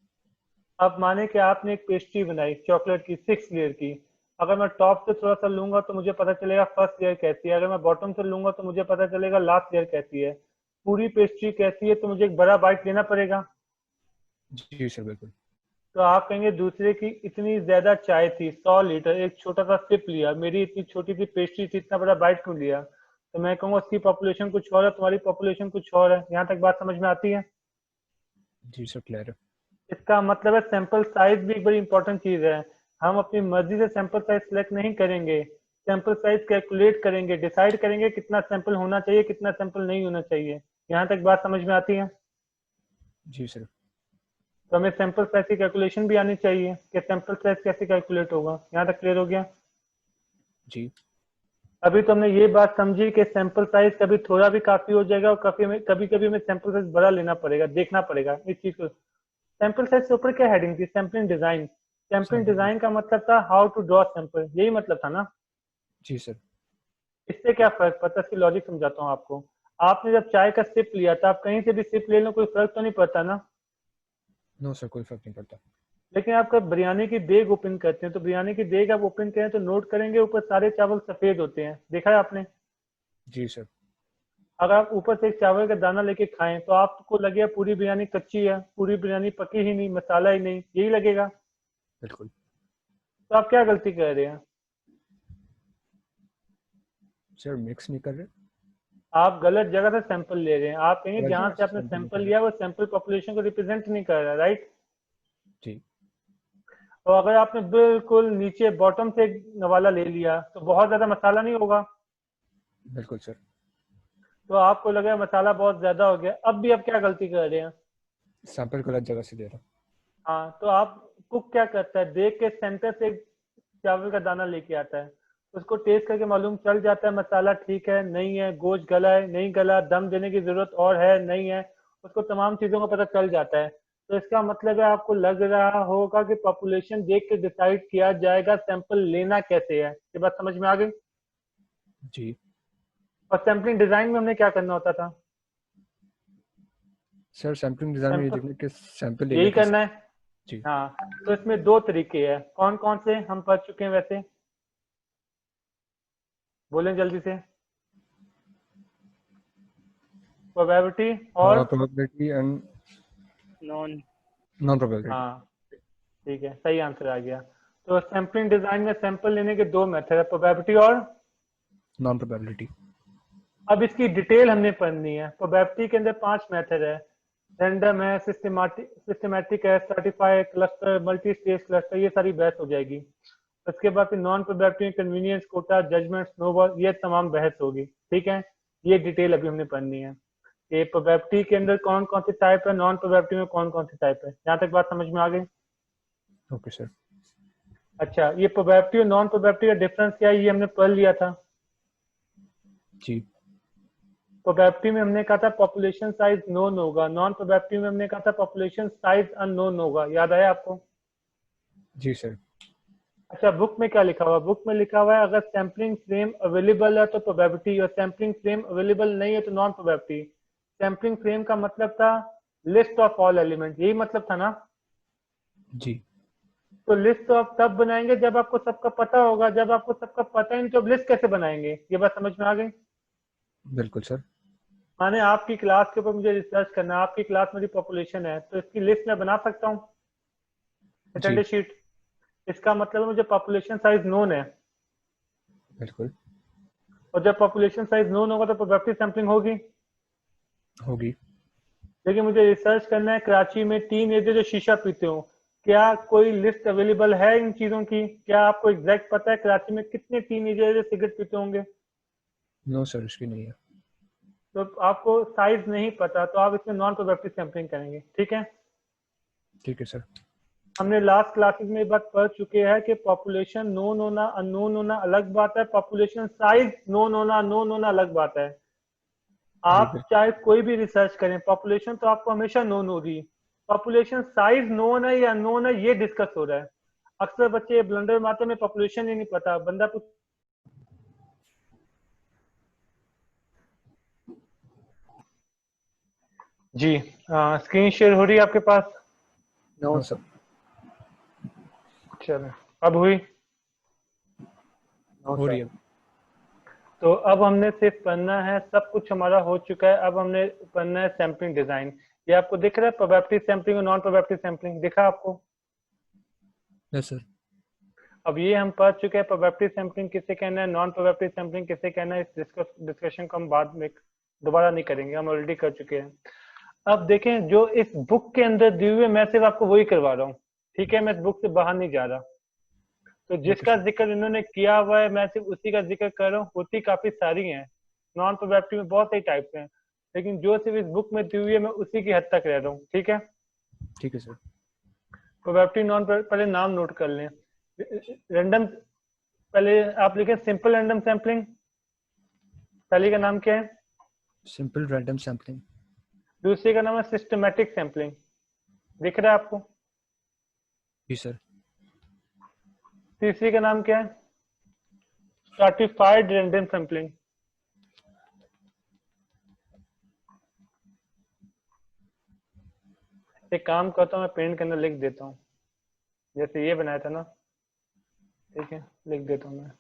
अब माने कि आपने एक पेस्ट्री बनाई चॉकलेट की 6 लेयर की। अगर मैं टॉप से थोड़ा सा लूंगा तो मुझे पता चलेगा फर्स्ट लेयर कैसी है, अगर मैं बॉटम से लूंगा तो मुझे पता चलेगा लास्ट लेयर कैसी है। पूरी पेस्ट्री कैसी है तो मुझे एक बड़ा बाइट लेना पड़ेगा।
जी सर बिल्कुल।
तो आप कहेंगे दूसरे की इतनी ज्यादा चाय थी, 100 लीटर, एक छोटा सा सिप लिया, मेरी इतनी छोटी सी पेस्ट्री थी, इतना बड़ा बाइट क्यों लिया? तो मैं कहूँगा उसकी पॉपुलेशन कुछ और है, तुम्हारी पॉपुलेशन कुछ और है। यहाँ तक बात समझ में आती है?
जी सर क्लियर है।
इसका मतलब है सैंपल साइज भी एक बड़ी इंपॉर्टेंट चीज है। हम अपनी मर्जी से सैंपल साइज सिलेक्ट नहीं करेंगे, सैंपल साइज कैलकुलेट करेंगे, डिसाइड करेंगे कितना सैंपल होना चाहिए, कितना सैंपल नहीं होना चाहिए। यहाँ तक बात समझ में आती है?
जी सर।
तो हमें सैंपल साइज की कैलकुलेशन भी आनी चाहिए कि सैंपल साइज कैसे कैलकुलेट होगा। यहाँ तक क्लियर हो गया?
जी।
अभी तो हमने ये बात समझी कि सैंपल साइज कभी थोड़ा भी काफी हो जाएगा और कभी कभी हमें सैंपल साइज बड़ा लेना पड़ेगा, देखना पड़ेगा इस चीज को। सैंपल साइज के ऊपर क्या हेडिंग थी? Sampling design. Sampling
sample.
Design का मतलब था हाउ टू ड्रॉ सैंपल, यही मतलब था ना?
जी सर।
इससे क्या फर्क पड़ता है, इसकी लॉजिक समझाता हूँ आपको। आपने जब चाय का सिप लिया था, आप कहीं से भी सिप ले लो, कोई फर्क तो नहीं पड़ता ना?
नो सर कोई फर्क नहीं पड़ता।
लेकिन आप कब बिरयानी की देग ओपन करते हैं तो बिरयानी की देग आप ओपन करें तो नोट करेंगे ऊपर सारे चावल सफेद होते हैं, देखा है आपने?
जी सर।
अगर आप ऊपर से एक चावल का दाना लेके खाएं तो आपको लगेगा पूरी बिरयानी कच्ची है, पूरी बिरयानी पकी ही नहीं, मसाला ही नहीं, यही लगेगा।
बिल्कुल।
तो आप क्या गलती कर रहे हैं?
सर मिक्स नहीं कर रहे।
आप गलत जगह से सैंपल ले रहे हैं। आप कहेंगे
गलत
जहां
जगह
से
से
आपने
सैंपल नहीं
सैंपल
कर रहे।
लिया वो सैंपल पॉपुलेशन को रिप्रेजेंट नहीं कर रहा, राइट?
जी।
और अगर आपने बिल्कुल नीचे बॉटम से एक वाला ले लिया तो बहुत ज्यादा मसाला नहीं होगा?
बिल्कुल सर।
तो आपको लगा मसाला बहुत ज्यादा हो गया, अब भी आप क्या गलती कर रहे हैं?
सैंपल गलत जगह से दे रहा हूँ।
हाँ, तो आप कुक क्या करता है, देख के सेंटर से एक चावल का दाना लेके आता है, उसको टेस्ट करके मालूम चल जाता है मसाला ठीक है नहीं है, गोश्त गला है नहीं गला, दम देने की जरूरत और है नहीं है, उसको तमाम चीजों का पता चल जाता है। तो इसका मतलब है आपको लग रहा होगा कि पॉपुलेशन देख के डिसाइड किया जाएगा सैंपल लेना कैसे है। ये बात समझ में आ गई?
जी।
और सैंपलिंग डिजाइन में हमने क्या करना होता था?
सर सैंपलिंग डिजाइन में ये
सैंपल
देखने के सैंपल लेने
यही
की।
करना है।
जी।
हाँ, तो इसमें 2 तरीके हैं, कौन कौन से हम पढ़ चुके हैं वैसे? बोलें जल्दी से। प्रोबेबिलिटी और
probability and
non.
Non probability.
हाँ, ठीक है, सही आंसर आ गया। तो सैंपलिंग डिजाइन में सैंपल लेने के 2 मेथड है, प्रोबेबिलिटी और
नॉन प्रोबेबिलिटी।
अब इसकी डिटेल हमने पढ़नी है। प्रोबेबिलिटी के अंदर 5 मेथड है, रैंडम है, सिस्टमैटिक है, certified, cluster, multi stage cluster, ये सारी बहस हो जाएगी। उसके बाद फिर non probability, convenience, quota, judgement, snowball, ये तमाम बहस होगी। ठीक है, ये डिटेल अभी हमने पढ़नी है कि प्रोबेबिलिटी के अंदर कौन कौन सी टाइप है, नॉन प्रोबेबिलिटी में कौन कौन सी टाइप है। यहाँ तक बात समझ में आ गई?
Okay sir.
अच्छा, ये प्रोबेबिलिटी और नॉन प्रोबेबिलिटी का डिफरेंस क्या है, ये हमने पढ़ लिया था।
जी।
प्रोबेबिलिटी में हमने कहा था पॉपुलेशन साइज नोन होगा, नॉन प्रोबेबिलिटी में हमने कहा था पॉपुलेशन साइज अननोन होगा। याद आया आपको?
जी सर।
अच्छा, बुक में क्या लिखा हुआ है? बुक में लिखा हुआ है अगर सैम्पलिंग फ्रेम अवेलेबल है तो प्रोबेबिलिटी, और सैम्पलिंग फ्रेम अवेलेबल नहीं है तो नॉन प्रोबेबिलिटी। सैम्पलिंग फ्रेम का मतलब था लिस्ट ऑफ ऑल एलिमेंट, यही मतलब था ना?
जी।
तो लिस्ट तो आप तब बनाएंगे जब आपको सबका पता होगा, जब आपको सबका पता ही नहीं तो अब लिस्ट कैसे बनाएंगे? ये बात समझ में आ गई?
बिल्कुल सर।
माने आपकी क्लास के ऊपर मुझे रिसर्च करना है, आपकी क्लास मेरी पॉपुलेशन है, तो इसकी लिस्ट मैं बना सकता हूँ? Attendance sheet. इसका मतलब है मुझे पॉपुलेशन साइज नोन है,
बिल्कुल
और जब पॉपुलेशन साइज नोन होगा तो प्रोबेबिलिटी सैंपलिंग होगी।
होगी।
लेकिन मुझे रिसर्च करना है कराची में 3 एरिया जो शीशा पीते हो, क्या कोई लिस्ट अवेलेबल है इन चीजों की? क्या आपको एग्जैक्ट पता है कराची में कितने 3 एरिया जो सिगरेट पीते होंगे?
नो सर, उसकी नहीं है।
तो आपको साइज नहीं पता, तो आप इसमें नॉन प्रोडक्टिव सैंपलिंग करेंगे, ठीक है।
ठीक है सर।
हमने लास्ट क्लासेस में ये बात पढ़ चुके हैं कि पॉपुलेशन नोन होना अननोन होना अलग बात है, पॉपुलेशन साइज नोन होना अननोन होना अलग बात है।
जी
आप
बिल्कुल।
चाहे कोई भी रिसर्च करें, पॉपुलेशन तो आपको हमेशा नोन होगी, पॉपुलेशन साइज नोन है या अननोन है ये डिस्कस हो रहा है। अक्सर बच्चे ब्लंडर मारते में पॉपुलेशन ही नहीं पता, बंदा कुछ। जी स्क्रीन शेयर हो रही है आपके पास?
No sir.
चलो, अब हुई?
हो रही है।
तो अब हमने सिर्फ पढ़ना है, सब कुछ हमारा हो चुका है, अब हमने पढ़ना है सैम्पलिंग डिजाइन। ये आपको दिख रहा है प्रोबेबिलिटी सैम्पलिंग और नॉन प्रोबेबिलिटी सैम्पलिंग, दिखा आपको?
Yes sir.
अब ये हम पढ़ चुके हैं प्रोबेबिलिटी सैम्पलिंग किसे कहना है, नॉन प्रोबेबिलिटी सैम्पलिंग किसे कहना है। इस डिस्कशन को हम बाद में दोबारा नहीं करेंगे, हम ऑलरेडी कर चुके हैं। अब देखें जो इस बुक के अंदर दिए हुए, मैं सिर्फ आपको वही करवा रहा हूँ, ठीक है। मैं इस बुक से बाहर नहीं जा रहा। तो
ओके
जिसका
सर।
जिक्र इन्होंने किया हुआ है मैं सिर्फ उसी का जिक्र कर रहा हूँ। होती काफी सारी हैं, नॉन प्रोबेबिलिटी में बहुत सारी टाइप्स हैं, लेकिन जो सिर्फ इस बुक में दी हुई है मैं उसी की हद तक रह रहा हूँ, ठीक है।
ठीक है सर।
प्रोबेबिलिटी नॉन, पहले नाम नोट कर लें। रैंडम, पहले आप लिखें सिंपल रैंडम सैम्पलिंग, पहले का नाम क्या है?
Simple random sampling.
दूसरे का नाम है सिस्टमैटिक सैम्पलिंग, दिख रहा है आपको?
जी सर।
तीसरी का नाम क्या है? Stratified random sampling. एक काम करता हूँ, मैं पेन के अंदर लिख देता हूँ, जैसे ये बनाया था ना, ठीक है, लिख देता हूँ मैं।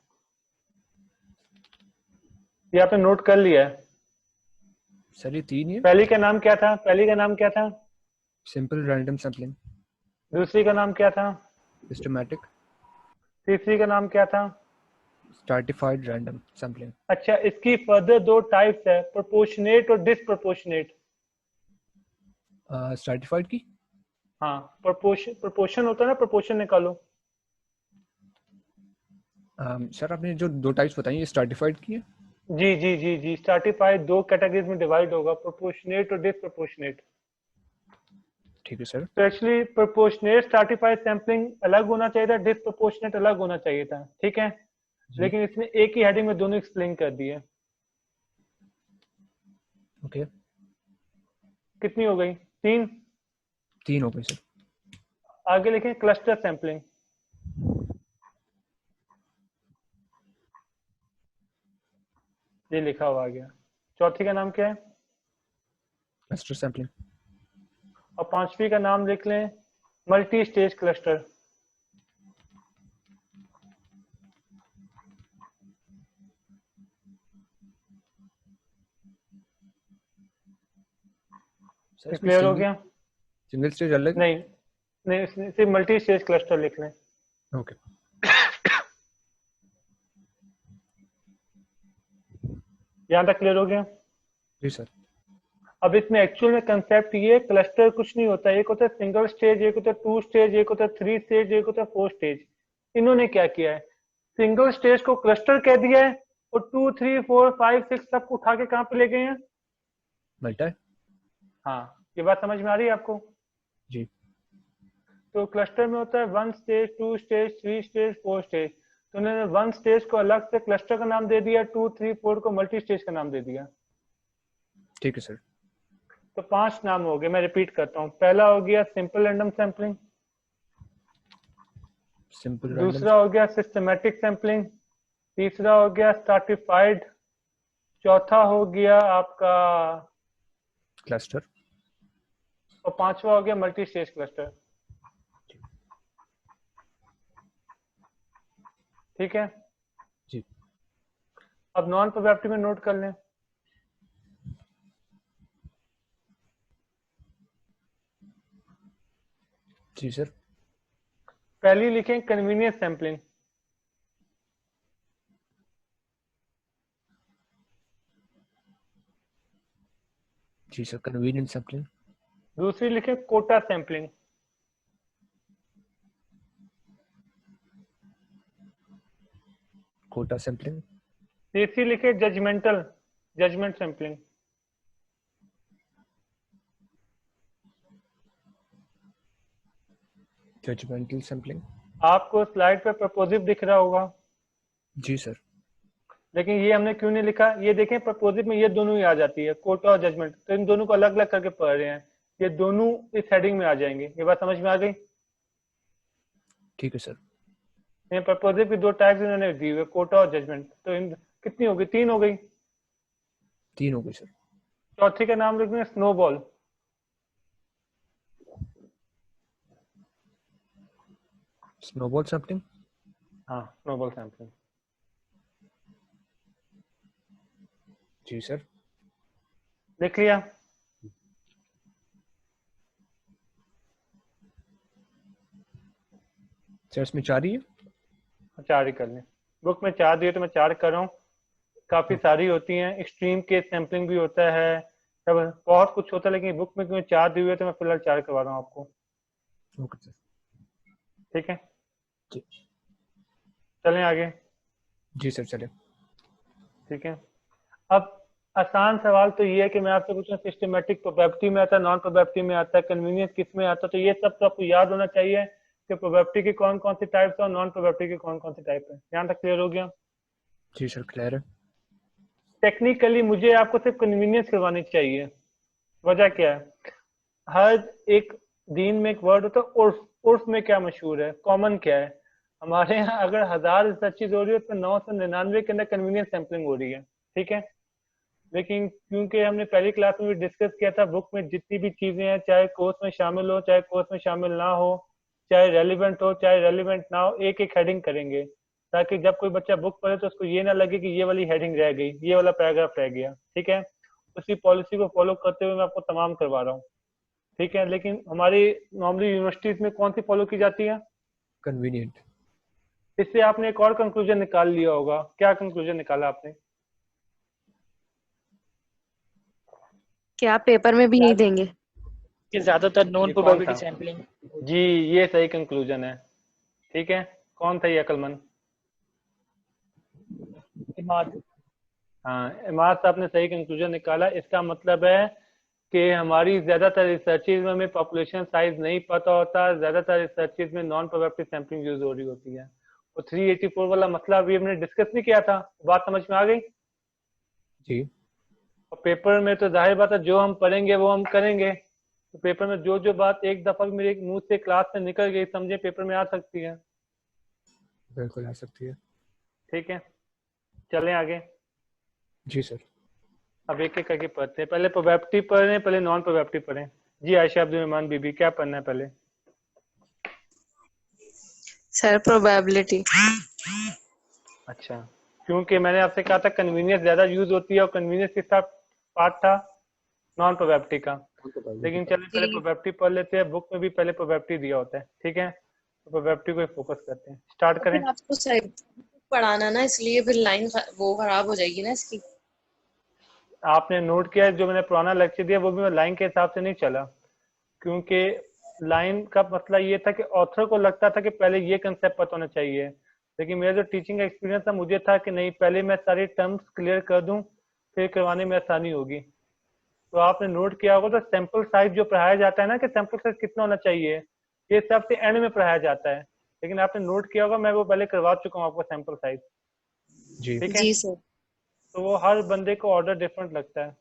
ये आपने नोट कर लिया है?
सर ये 3 ही है।
पहली का नाम क्या था? पहली का नाम क्या था?
Simple random sampling.
दूसरी का नाम क्या था?
सिस्टमैटिक।
तीसरी का नाम क्या था?
Stratified random sampling.
अच्छा, इसकी फर्दर 2 टाइप्स है, प्रोपोर्शनेट और डिसप्रोपोर्शनेट।
स्ट्रैटिफाइड की।
हाँ, प्रोपोर्शन होता है ना, प्रोपोर्शन निकालो।
सर आपने जो 2 टाइप्स बताई, ये स्ट्रैटिफाइड की है।
जी जी जी जी, स्ट्रैटिफाइड 2 कैटेगरीज में डिवाइड होगा, प्रोपोर्शनेट और डिसप्रोपोर्शनेट।
ठीक है सर।
तो एक्चुअली प्रोपोर्शनेट स्ट्रैटिफाइड सैम्पलिंग अलग होना चाहिए था, डिसप्रोपोर्शनेट अलग होना चाहिए था, ठीक है।
जी।
लेकिन इसने एक ही हेडिंग में दोनों एक्सप्लेन कर दिए।
ओके।
कितनी हो गई? 3।
3 हो गए सर।
आगे लिखें क्लस्टर सैम्पलिंग, ये लिखा हुआ आ गया। चौथी का नाम क्या है?
Cluster sampling.
और पांचवी का नाम लिख लें मल्टी स्टेज क्लस्टर।
सर
ये
इसमें
क्लियर हो
सिंगल
गया?
सिंगल स्टेज अलग है।
नहीं नहीं, इसमें सिर्फ मल्टी स्टेज क्लस्टर लिख लें।
ओके।
यहाँ तक क्लियर हो गया?
जी सर।
अब इसमें एक्चुअल में कंसेप्ट ये, क्लस्टर कुछ नहीं होता, एक होता है सिंगल स्टेज, एक होता है 2 स्टेज, एक होता है 3 स्टेज, एक होता है 4 स्टेज। इन्होंने क्या किया है, सिंगल स्टेज को क्लस्टर कह दिया है, और 2 3 4 5 6 सबको उठा के कहाँ पे ले गए हैं?
मल्टा है।
हाँ, ये बात समझ में आ रही है आपको?
जी।
तो क्लस्टर में होता है 1 स्टेज, 2 स्टेज, 3 स्टेज, 4 स्टेज। तो उन्होंने 1 स्टेज को अलग से क्लस्टर का नाम दे दिया, 2 3 4 को मल्टी स्टेज का नाम दे दिया।
ठीक है सर।
तो 5 नाम हो गए, मैं रिपीट करता हूँ। पहला हो गया simple random sampling,
simple random.
दूसरा हो गया सिस्टमैटिक सैम्पलिंग, तीसरा हो गया स्ट्रैटिफाइड, चौथा हो गया आपका,
क्लस्टर।
और पांचवा हो गया मल्टी स्टेज क्लस्टर, ठीक है।
जी।
अब नॉन प्रोबेबिलिटी में नोट कर लें।
जी सर।
पहली लिखें कन्वीनियंस सैंपलिंग,
जी सर, कन्वीनियंट सैम्पलिंग।
दूसरी लिखें कोटा सैंपलिंग,
कोटा सैम्पलिंग।
तीसरी लिखें जजमेंट सैंपलिंग।
Judgemental sampling.
आपको स्लाइड पे प्रपोजिव दिख रहा होगा,
जी सर।
लेकिन ये हमने क्यों नहीं लिखा? ये देखें प्रपोजिव में ये दोनों ही आ जाती है, कोटा और जजमेंट, तो इन दोनों को अलग अलग करके पढ़ रहे हैं, ये दोनों इस हेडिंग में आ जाएंगे। ये बात समझ में आ गई?
ठीक है सर।
ये प्रपोजिव की दो टाइप्स इन्होंने दी हुई है, कोटा और जजमेंट, तो इन कितनी हो गई? 3 हो गई।
3 हो गई सर।
चौथी का नाम लिखेंगे स्नोबॉल।
Snowball sampling.
हाँ, स्नोबॉल सैंपलिंग।
जी सर।
लिख लिया?
सर इसमें 4 ही है?
4 ही कर लें। बुक में 4 दिए तो मैं 4 कर रहा हूँ। काफी सारी होती हैं, एक्सट्रीम केस सैंपलिंग भी होता है, सब बहुत कुछ होता है, लेकिन बुक में क्योंकि 4 दिए हुए तो मैं फिलहाल 4 करवा रहा हूँ आपको।
Okay sir.
ठीक है,
जी।
चलें आगे।
जी सर चले।
ठीक है, अब आसान सवाल तो ये है कि मैं आपसे पूछूं सिस्टमेटिक प्रोबेबिलिटी में आता है, नॉन प्रोबेबिलिटी में आता है, कन्वीनियंस किस में आता है, तो ये सब तो आपको याद होना चाहिए कि प्रोबेबिलिटी की कौन कौन सी टाइप्स है और नॉन प्रोबेबिलिटी की कौन कौन सी टाइप है। यहाँ तक क्लियर हो गया?
जी सर क्लियर है।
टेक्निकली मुझे आपको सिर्फ कन्वीनियंस करवानी चाहिए। वजह क्या है? हर एक दीन में एक वर्ड होता है उर्फ। उर्फ में क्या मशहूर है, कॉमन क्या है? हमारे यहाँ अगर 1000 रिसर्चेज हो रही है तो 999 के अंदर कन्वीनियंस सैंपलिंग हो रही है। ठीक है, लेकिन क्योंकि हमने पहली क्लास में भी डिस्कस किया था, बुक में जितनी भी चीजें हैं, चाहे कोर्स में शामिल हो चाहे कोर्स में शामिल ना हो, चाहे रेलिवेंट हो चाहे रेलिवेंट ना हो, एक एक हेडिंग करेंगे, ताकि जब कोई बच्चा बुक पढ़े तो उसको ये ना लगे कि ये वाली हेडिंग रह गई, ये वाला पैराग्राफ रह गया। ठीक है, उसी पॉलिसी को फॉलो करते हुए मैं आपको तमाम करवा रहा हूँ। ठीक है, लेकिन हमारी नॉर्मली यूनिवर्सिटीज में कौन सी फॉलो की जाती है?
कन्वीनियंट।
इससे आपने एक और कंक्लूजन निकाल लिया होगा। क्या कंक्लूजन निकाला आपने?
क्या आप पेपर में भी यही देंगे?
कि ज्यादातर नॉन
ये कौन था?
Probability sampling.
जी, ये सही कंक्लूजन है। ठीक है, कौन था ये अक्लमंद?
इमाद।
हाँ, इमाद साहब ने सही कंक्लूजन निकाला। इसका मतलब है कि हमारी ज्यादातर रिसर्चेज में हमें पॉपुलेशन साइज नहीं पता होता, ज्यादातर रिसर्चेज में नॉन प्रोबेबिलिटी सैंपलिंग यूज हो रही होती है। और 384 वाला मसला अभी हमने डिस्कस नहीं किया था, बात समझ में आ गई?
जी।
और पेपर में तो जाहिर बात है जो हम पढ़ेंगे वो हम करेंगे, तो पेपर में जो जो बात एक दफा मेरे मुंह से क्लास से निकल गई, समझे पेपर में आ सकती है।
बिल्कुल आ सकती है।
ठीक है, चलें आगे।
जी सर।
अब एक एक करके पढ़ते हैं। पहले प्रोबेबिलिटी पढ़ें, पहले नॉन प्रोबेबिलिटी पढ़ें। जी आयशा अब्दुल रहमान बीबी, क्या पढ़ना है पहले?
Sir probability.
अच्छा, क्योंकि मैंने आपसे कहा था कन्वीनियंस ज्यादा यूज होती है, और कन्वीनियंस के साथ पार्ट था नॉन प्रोबेबिलिटी का। लेकिन चलिए पहले
जी
प्रोबेबिलिटी पढ़ लेते हैं, बुक में भी पहले प्रोबेबिलिटी दिया होता है। ठीक है, तो प्रोबेबिलिटी को फोकस करते हैं, स्टार्ट करें।
फिर आपको सही पढ़ाना ना, इसलिए फिर लाइन वो खराब हो जाएगी ना इसकी।
आपने नोट किया जो मैंने पुराना लेक्चर दिया वो भी मैं लाइन के हिसाब से नहीं चला, क्योंकि लाइन का मसला ये था कि ऑथर को लगता था कि पहले ये कंसेप्ट पता होना चाहिए, लेकिन मेरा जो टीचिंग एक्सपीरियंस था मुझे था कि नहीं, पहले मैं सारी टर्म्स क्लियर कर दूं, फिर करवाने में आसानी होगी। तो आपने नोट किया होगा तो सैंपल साइज जो पढ़ाया जाता है ना, कि सैंपल साइज कितना होना चाहिए, ये सबसे एंड में पढ़ाया जाता है, लेकिन आपने नोट किया होगा मैं वो पहले करवा चुका हूँ आपको सैंपल साइज।
जी।
ठीक है,
जी सर।
तो वो हर बंदे को ऑर्डर डिफरेंट लगता है।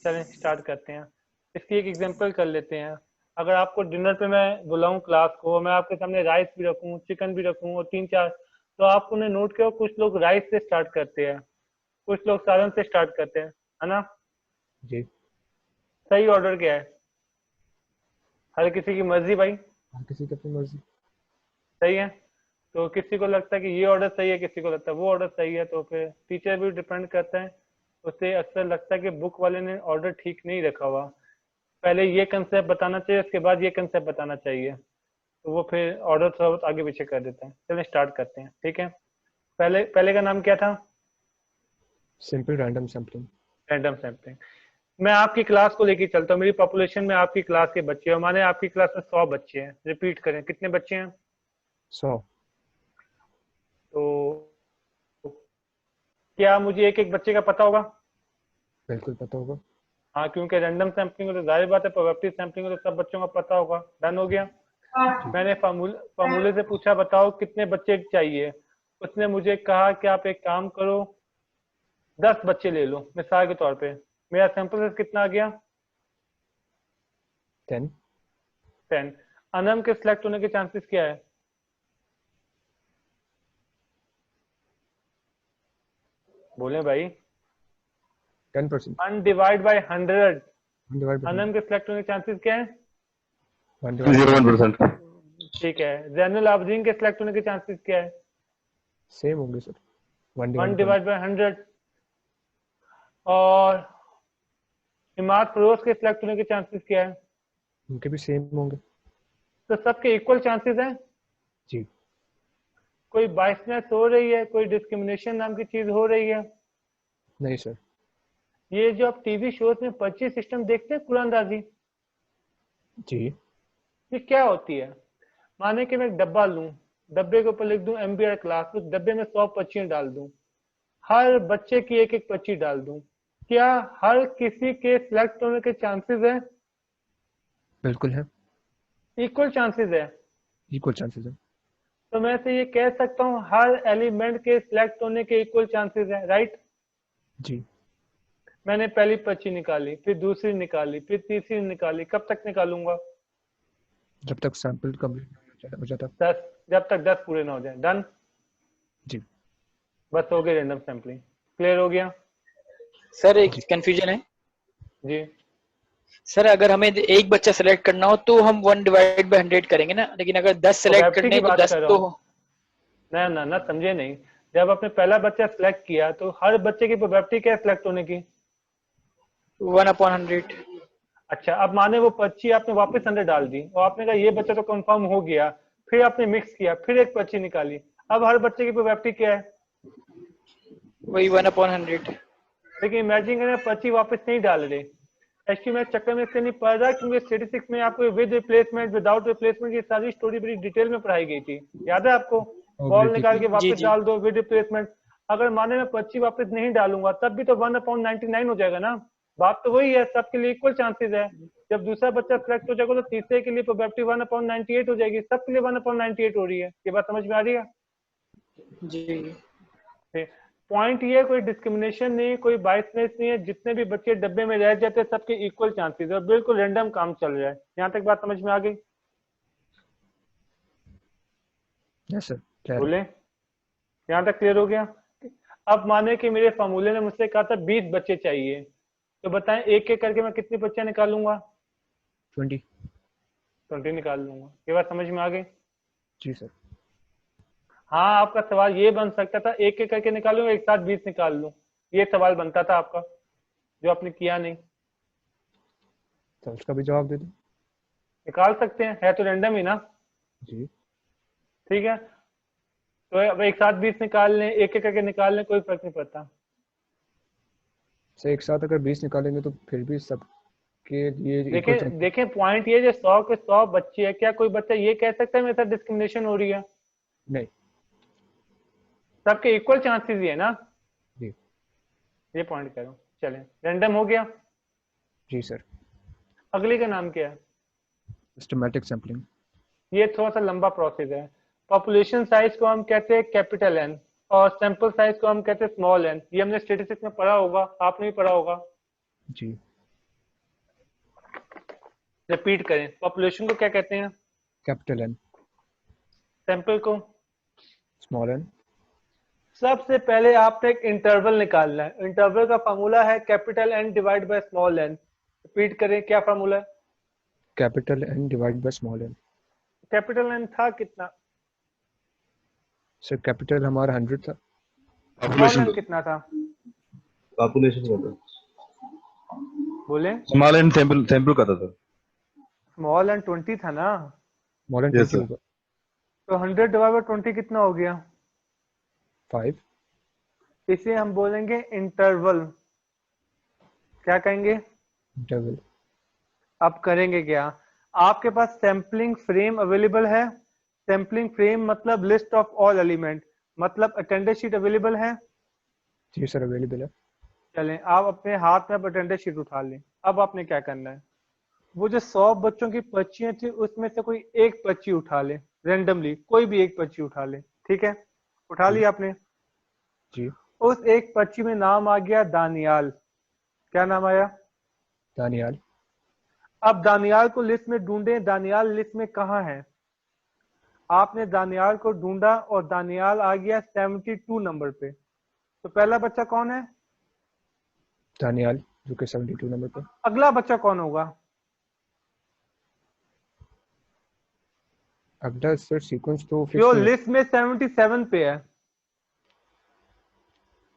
चलें स्टार्ट करते हैं, इसकी एक एग्जांपल कर लेते हैं। अगर आपको डिनर पे मैं बुलाऊं क्लास को, मैं आपके सामने राइस भी रखूं, चिकन भी रखूं और 3-4, तो आपने नोट किया कुछ लोग राइस से स्टार्ट करते हैं, कुछ लोग सालन से स्टार्ट करते हैं, है ना?
जी।
सही ऑर्डर क्या है? हर किसी की मर्जी भाई।
हर किसी की अपनी मर्जी।
सही है, तो किसी को लगता है कि ये ऑर्डर सही है, किसी को लगता है वो ऑर्डर सही है, तो फिर टीचर भी डिपेंड करता है। उसे अक्सर लगता है कि बुक वाले ने ऑर्डर ठीक नहीं रखा हुआ, पहले ये कंसेप्ट बताना चाहिए उसके बाद ये कंसेप्ट बताना चाहिए। तो वो फिर ऑर्डर थोड़ा बहुत आगे पीछे कर देते हैं। चलिए स्टार्ट करते हैं, ठीक है। पहले का नाम क्या था?
Simple random sampling.
Random sampling. मैं आपकी क्लास को लेके चलता हूँ, मेरी पॉपुलेशन में आपकी क्लास के बच्चे हैं, माने आपकी क्लास में 100 बच्चे हैं। रिपीट करें, कितने बच्चे हैं?
100।
तो क्या मुझे एक एक बच्चे का पता होगा?
बिल्कुल पता होगा।
हाँ, क्योंकि रैंडम सैम्पलिंग में तो जाहिर बात है, प्रोबेबिलिटी सैम्पलिंग में तो सब बच्चों का पता होगा। डन हो गया। मैंने फार्मूले से पूछा बताओ कितने बच्चे चाहिए, उसने मुझे कहा कि आप एक काम करो 10 बच्चे ले लो मिसाल के तौर पे। मेरा सैंपल साइज कितना आ गया?
10।
10। अनम के सिलेक्ट होने के चांसेस क्या है? बोले भाई।
10%।
1 divide by 100।
1 divide by
Anam के सिलेक्ट होने के चांसेस क्या है?
1 डिवाइड
0.1%।
ठीक है। जैनुल आबदीन के सिलेक्ट होने के चांसेस क्या है?
सेम होंगे सर। 1
1
divide
divide by 100। और इमाद फरोज के सिलेक्ट होने के चांसेस क्या है?
उनके भी सेम होंगे।
तो सबके इक्वल चांसेस हैं।
जी।
कोई बाइसनेस हो रही है, कोई डिस्क्रिमिनेशन नाम की चीज हो रही है?
नहीं सर।
ये जो आप टीवी शोज में पर्ची सिस्टम देखते हैं, कुरानदाजी,
जी।
ये क्या होती है? माने कि मैं एक डब्बा लूं, डब्बे के ऊपर लिख दूं MBR क्लास, उस डब्बे में 100 पर्चियां डाल दूं, हर बच्चे की एक एक पर्ची डाल दूं, क्या हर किसी के सिलेक्ट होने के चांसेस है?
बिल्कुल है।
इक्वल चांसेस है।
इक्वल चांसेस है।
तो मैं से ये कह सकता हूँ हर एलिमेंट के सिलेक्ट होने के इक्वल चांसेस है, राइट?
जी।
मैंने पहली पर्ची निकाली, फिर दूसरी निकाली, फिर तीसरी निकाली, कब तक निकालूंगा?
जब तक सैंपल कंप्लीट हो जाता।
10। जब तक 10 पूरे ना हो जाए। डन।
जी।
बस हो गई रैंडम सैम्पलिंग। क्लियर हो गया?
सर एक कंफ्यूजन है
जी।
सर, अगर हमें एक बच्चा सेलेक्ट करना हो तो हम 1 डिवाइड बाय 100 करेंगे ना, लेकिन अगर 10 सेलेक्ट
प्रोबेबिलिटी
करने
की
हैं तो
बात
10
कर रहा
तो
हूँ। ना समझे नहीं। जब आपने पहला बच्चा सिलेक्ट किया तो हर बच्चे की प्रोबेबिलिटी क्या है सिलेक्ट होने की?
1/100।
अच्छा, अब माने वो पर्ची आपने वापस अंदर डाल दी और आपने कहा ये बच्चा तो कंफर्म हो गया, फिर आपने मिक्स किया, फिर एक पर्ची निकाली, अब हर बच्चे की प्रोबेबिलिटी क्या है?
वही 1/100।
लेकिन इमेजिन करें पर्ची वापस नहीं डाल रहे। एक्चुअली मैं चक्कर में इसलिए नहीं पढ़ रहा क्योंकि स्टैटिस्टिक्स में आपको विद रिप्लेसमेंट विदाउट रिप्लेसमेंट की सारी स्टोरी बड़ी डिटेल में पढ़ाई गई थी, याद है आपको? बॉल निकाल के
जी
वापस
जी।
डाल दो विद रिप्लेसमेंट। अगर माने मैं पर्ची वापस नहीं डालूंगा तब भी तो 1/99 हो जाएगा ना। बात तो वही है, सबके लिए इक्वल चांसेस है। जब दूसरा बच्चा सिलेक्ट हो जाएगा तो तीसरे के लिए प्रोबेबिलिटी 1/98 हो जाएगी, सबके लिए 1/98 हो रही है। ये बात समझ में आ रही है?
जी।
पॉइंट ये कोई डिस्क्रिमिनेशन नहीं, कोई बाइसनेस नहीं है, जितने भी बच्चे डब्बे में रह जाते हैं सबके इक्वल चांसेस है और बिल्कुल रैंडम काम चल रहा है। यहाँ तक बात समझ में आ गई?
Yes sir.
बोले, यहाँ तक क्लियर हो गया? अब माने कि मेरे फार्मूले ने मुझसे कहा था 20 बच्चे चाहिए, तो बताएं एक एक करके मैं कितनी बच्चे निकालूंगा?
20।
20 निकाल लूंगा। ये बात समझ में आ गई?
जी सर।
हाँ, आपका सवाल ये बन सकता था एक एक करके निकालूं एक साथ 20 निकाल लूं, ये सवाल बनता था आपका, जो आपने किया नहीं।
तो उसका भी जवाब दे दो।
निकाल सकते हैं, है तो रैंडम ही ना।
जी।
ठीक है, तो अब एक साथ 20 निकाल लें, एक एक करके निकाल लें, कोई फर्क नहीं पड़ता।
सर एक साथ अगर 20 निकालेंगे तो फिर भी सबके लिए इक्वल
देखें
चांस।
देखें पॉइंट ये जो 100 के 100 बच्चे है, क्या कोई बच्चा ये कह सकता है मेरे साथ डिस्क्रिमिनेशन हो रही है?
नहीं।
सबके इक्वल चांसेस ही है ना।
जी।
ये पॉइंट करो। चलें, रैंडम हो गया।
जी सर।
अगली का नाम क्या है?
Systematic sampling.
ये थोड़ा सा लंबा प्रोसेस है। पॉपुलेशन साइज को हम कहते हैं कैपिटल एन और सैंपल साइज को हम कहते हैं स्मॉल एन। ये हमने स्टैटिस्टिक्स में पढ़ा होगा, आपने भी पढ़ा होगा।
जी।
रिपीट करें, पॉपुलेशन को क्या कहते हैं?
Capital N.
सैंपल को?
Small N.
सबसे पहले आपने एक इंटरवल निकालना है। इंटरवल का फार्मूला है capital N divide by small N. Repeat करें, क्या फार्मूला है?
Capital N divide by small N.
Capital N था कितना?
सर कैपिटल हमारा 100 था।
स्मॉल एन कितना था?
पॉपुलेशन का था।
बोले।
स्मॉल एंड सैंपल का था सर।
स्मॉल एन 20 था ना।
More than
Yes,
20
sir.
होगा।
तो 100 डिवाइड बाय 20 कितना हो गया?
5।
इसे हम बोलेंगे इंटरवल। क्या कहेंगे?
इंटरवल।
अब करेंगे क्या? आपके पास सैम्पलिंग फ्रेम अवेलेबल है? सैम्पलिंग फ्रेम मतलब लिस्ट ऑफ ऑल एलिमेंट, मतलब अटेंडेंस शीट अवेलेबल है?
जी सर अवेलेबल है।
चलें, आप अपने हाथ में अटेंडेंस शीट उठा लें। अब आपने क्या करना है, वो जो 100 बच्चों की पर्चियां थी उसमें से कोई एक पर्ची उठा ले, रेंडमली कोई भी एक पर्ची उठा ले। ठीक है, उठा
जी।
लिया आपने?
जी।
उस एक पर्ची में नाम आ गया दानियाल। क्या नाम आया?
दानियाल।
अब दानियाल को लिस्ट में ढूंढे, दानियाल लिस्ट में कहाँ है? आपने दानियाल को ढूंढा और दानियाल आ गया 72 नंबर पे। तो पहला बच्चा कौन है?
दानियाल जो कि 72 नंबर पे।
अगला बच्चा कौन होगा?
अगला सर सीक्वेंस तो
जो
फिक्स नहीं है।
लिस्ट में 77 पे है।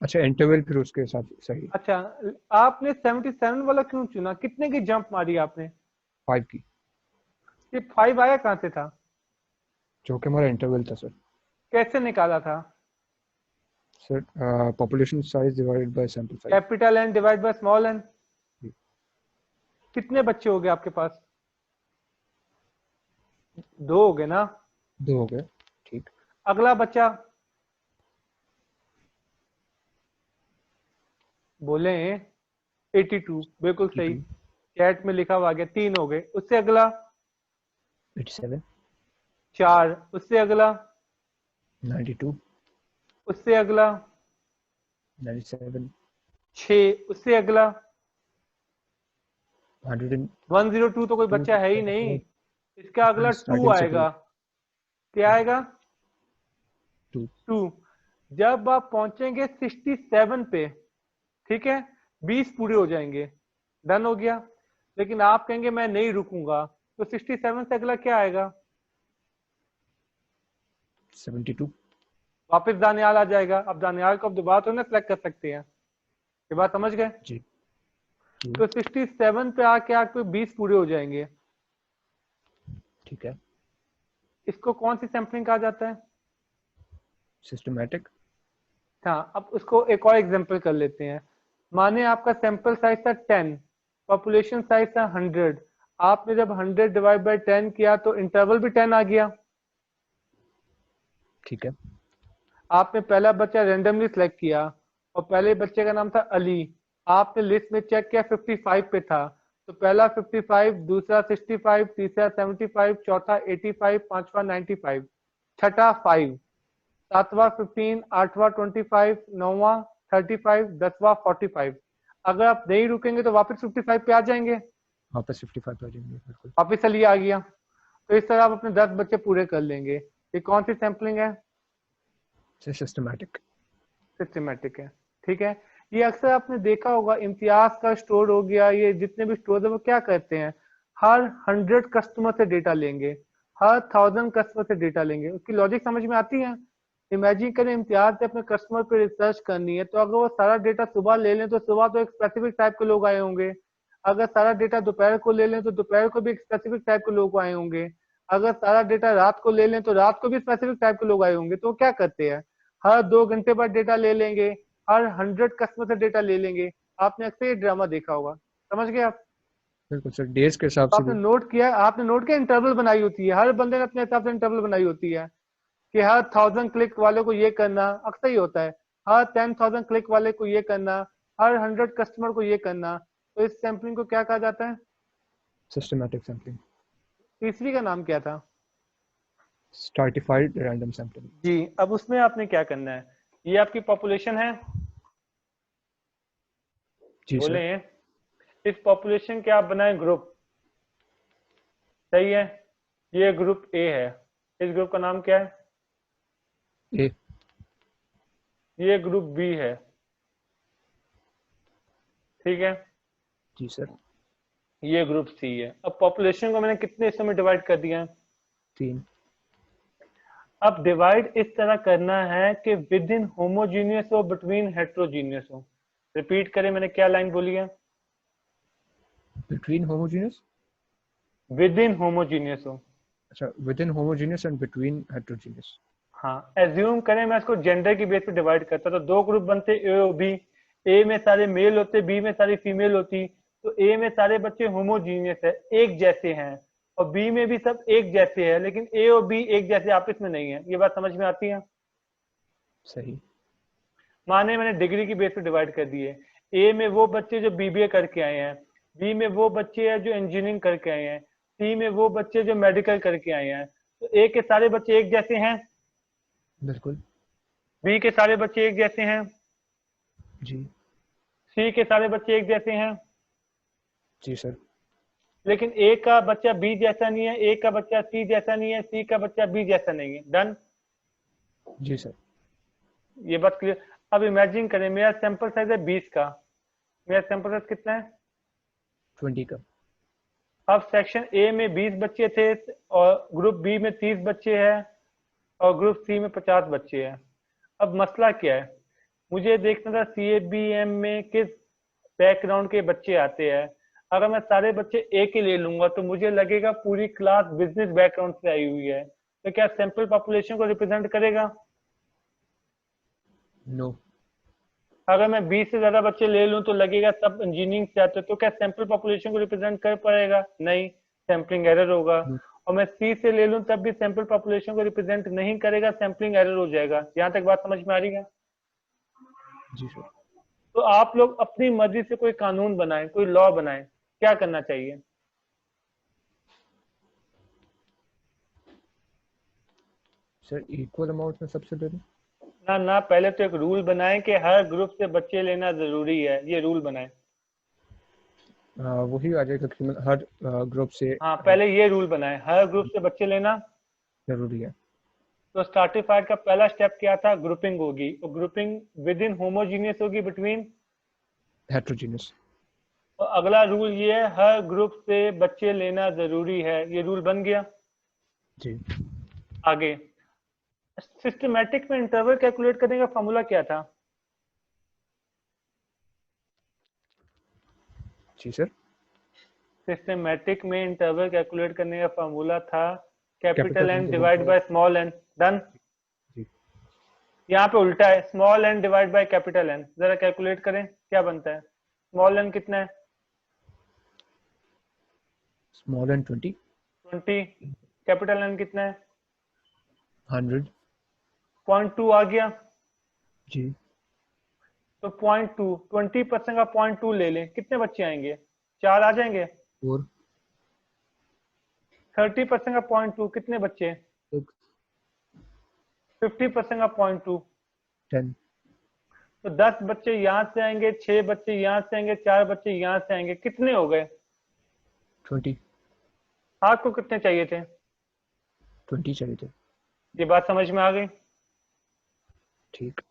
अच्छा इंटरवल फिर उसके हिसाब से सही।
अच्छा, आपने 77 वाला क्यों चुना? कितने की जंप मारी आपने?
5 की,
ये 5 आया कहाँ से था?
जो कि हमारा इंटरवल था सर।
कैसे निकाला था?
Sir population size divided by sample size.
Capital N divide by small N.
जी।
कितने बच्चे हो गए आपके पास? 2 हो गए ना?
2 हो गए। ठीक।
अगला बच्चा बोले 82, बिल्कुल सही।
82।
चैट में लिखा हुआ आ गया। 3 हो गए। उससे अगला
87।
4, उससे अगला
92।
उससे अगला
97।
6, उससे अगला
102।
102 तो कोई बच्चा है ही नहीं। इसका अगला 2
स्टार्टिंग से
आएगा। क्या आएगा?
2।
2। जब आप पहुंचेंगे 67 पे, ठीक है, 20 पूरे हो जाएंगे, डन हो गया। लेकिन आप कहेंगे मैं नहीं रुकूंगा, तो 67 से अगला क्या आएगा?
72।
वापस दानियाल आ जाएगा। अब दानियाल को अब दोबारा तो ना सेलेक्ट कर सकते हैं। ये बात समझ गए?
जी।
तो 67 पे आके आपको 20 पूरे हो जाएंगे।
ठीक है।
इसको कौन सी सैम्पलिंग कहा जाता है?
सिस्टमैटिक।
हाँ, अब उसको एक और एग्जांपल कर लेते हैं। माने आपका सैंपल साइज था 10, पॉपुलेशन साइज था 100। आपने जब 100 डिवाइड बाय 10 किया तो इंटरवल भी 10 आ गया।
ठीक है।
आपने पहला बच्चा रेंडमली सिलेक्ट किया और पहले बच्चे का नाम था अली। आपने लिस्ट में चेक किया 55 पे था, तो पहला 55, दूसरा 65, तीसरा 75, चौथा 85, पांचवा 95, छठा 5, सातवां 15, आठवां 25, नौवां 35, 10वां 45। अगर आप नहीं रुकेंगे तो वापस 55 पे आ जाएंगे।
वापस 55 पे आ जाएंगे बिल्कुल।
वापस अली आ गया। तो इस तरह आप अपने 10 बच्चे पूरे कर लेंगे। ये कौन सी सैम्पलिंग है?
सिस्टमैटिक।
सिस्टमेटिक है। ठीक है, ये अक्सर आपने देखा होगा, इम्तियाज का स्टोर हो गया, ये जितने भी स्टोर है वो क्या करते हैं, हर 100 कस्टमर से डेटा लेंगे, हर 1000 कस्टमर से डेटा लेंगे। उसकी लॉजिक समझ में आती है? इमेजिन करें इम्तियाज से अपने कस्टमर पे रिसर्च करनी है, तो अगर वो सारा डेटा सुबह ले लें तो सुबह तो एक स्पेसिफिक टाइप के लोग आए होंगे। अगर सारा डेटा दोपहर को ले लें तो दोपहर को भी एक स्पेसिफिक टाइप के लोग आए होंगे। अगर सारा डेटा रात को ले लें तो रात को भी स्पेसिफिक टाइप के लोग आए होंगे। तो वो क्या करते हैं, हर 2 घंटे बाद डेटा ले लेंगे, हर 100 कस्टमर से डेटा ले लेंगे। आपने अक्सर ये ड्रामा देखा होगा। समझ गए आप?
बिल्कुल सर डेज के हिसाब
तो
से
आपने
भी।
नोट किया, आपने नोट किया इंटरवल बनाई होती है, हर बंदे ने अपने हिसाब से इंटरवल बनाई होती है कि हर 1000 क्लिक वाले को ये करना, अक्सर ही होता है, हर 10,000 क्लिक वाले को ये करना, हर 100 कस्टमर को ये करना। तो इस सैम्पलिंग को क्या कहा जाता है?
Systematic sampling.
तीसरी का नाम क्या था?
Stratified random sampling.
जी। अब उसमें आपने क्या करना है, ये आपकी पॉपुलेशन है,
जी
बोले
सर।
इस पॉपुलेशन के आप बनाए ग्रुप, सही है, ये ग्रुप ए है, इस ग्रुप का नाम क्या है?
ए।
ये ग्रुप बी है, ठीक है,
जी सर।
ये ग्रुप सी है। अब पॉपुलेशन को मैंने कितने हिस्सों में डिवाइड कर दिया है?
3।
अब डिवाइड इस तरह करना है कि विद इन होमोजीनियस हो, बिटवीन हेट्रोजीनियस हो। रिपीट करें, मैंने क्या लाइन बोली है?
Between homogeneous.
With in homogeneous हो।
अच्छा, within homogeneous and between heterogeneous.
हाँ, एज्यूम करें मैं इसको जेंडर की बेस पे डिवाइड करता तो दो ग्रुप बनते ए और बी। ए में सारे मेल होते, बी में सारी फीमेल होती। तो ए में सारे बच्चे होमोजीनियस है, एक जैसे हैं, और बी में भी सब एक जैसे हैं, लेकिन ए और बी एक जैसे आपस में नहीं है। ये बात समझ में आती है?
सही।
माने मैंने डिग्री की बेस पे डिवाइड कर दिए। ए में वो बच्चे जो बीबीए करके आए हैं, बी में वो बच्चे हैं जो इंजीनियरिंग करके आए हैं, सी में वो बच्चे जो मेडिकल करके आए हैं। तो ए के सारे बच्चे एक जैसे हैं,
बिल्कुल।
बी के सारे बच्चे एक जैसे हैं,
जी।
सी के सारे बच्चे एक जैसे हैं,
जी सर।
लेकिन ए का बच्चा बी जैसा नहीं है, ए का बच्चा सी जैसा नहीं है, सी का बच्चा बी जैसा नहीं है। डन?
जी सर।
ये बात क्लियर? अब इमेजिन करें मेरा सैंपल साइज है 20 का। मेरा सैंपल साइज कितना है?
20 का।
अब सेक्शन ए में 20 बच्चे थे, और ग्रुप बी में 30 बच्चे हैं, और ग्रुप सी में 50 बच्चे हैं। अब मसला क्या है, मुझे देखना था CABM में किस बैकग्राउंड के बच्चे आते हैं। अगर मैं सारे बच्चे ए के ले लूंगा तो मुझे लगेगा पूरी क्लास बिजनेस बैकग्राउंड से आई हुई है। तो क्या सैंपल पॉपुलेशन को रिप्रेजेंट करेगा?
नो।
अगर मैं 20 से ज्यादा बच्चे ले लूं तो लगेगा सब इंजीनियरिंग से आते हैं। तो क्या सैंपल पॉपुलेशन को रिप्रेजेंट कर पाएगा? नहीं, सैम्पलिंग एरर होगा। और मैं सी से ले लूं तब भी सैंपल पॉपुलेशन को रिप्रेजेंट नहीं करेगा, सैम्पलिंग एरर हो जाएगा। यहाँ तक बात समझ में आ रही है?
जी सर।
तो आप लोग अपनी मर्जी से कोई कानून बनाएं, कोई लॉ बनाएं, क्या करना चाहिए?
सर इक्वल अमाउंट में सबसे ले लें।
ना, पहले तो एक रूल बनाएं कि हर ग्रुप से बच्चे लेना जरूरी है। ये रूल बनाएं।
वही आ जाएगा कि हर ग्रुप से।
हाँ, पहले ये रूल बनाएं, हर ग्रुप से बच्चे लेना
जरूरी है।
तो स्ट्रैटिफाइड का पहला स्टेप क्या था? ग्रुपिंग होगी, और ग्रुपिंग विद इन होमोजीनियस होगी, बिटवीन
हेट्रोजीनियस।
और अगला रूल ये है, हर ग्रुप से बच्चे लेना जरूरी है। ये रूल बन गया।
जी।
आगे सिस्टमैटिक में इंटरवल कैलकुलेट करने का फॉर्मूला क्या था?
जी सर।
सिस्टमैटिक में इंटरवल कैलकुलेट करने का फॉर्मूला था capital N
N
divide by small N. Done?
जी।
यहाँ पे उल्टा है, small N divide by capital N. जरा कैलकुलेट करें क्या बनता है। स्मॉल एन कितना है?
Small N 20।
कैपिटल एन कितना है?
100।
0.2 आ गया।
जी।
तो 0.2, 20% का 0.2 ले लें, कितने बच्चे आएंगे? 4 आ जाएंगे।
और
30% का 0.2 कितने बच्चे? 50% का 0.2
10।
तो 10 बच्चे यहाँ से आएंगे, 6 बच्चे यहाँ से आएंगे, 4 बच्चे यहाँ से आएंगे। कितने हो गए?
20।
आपको कितने चाहिए थे?
20 चाहिए थे।
ये बात समझ में आ गई?
ठीक।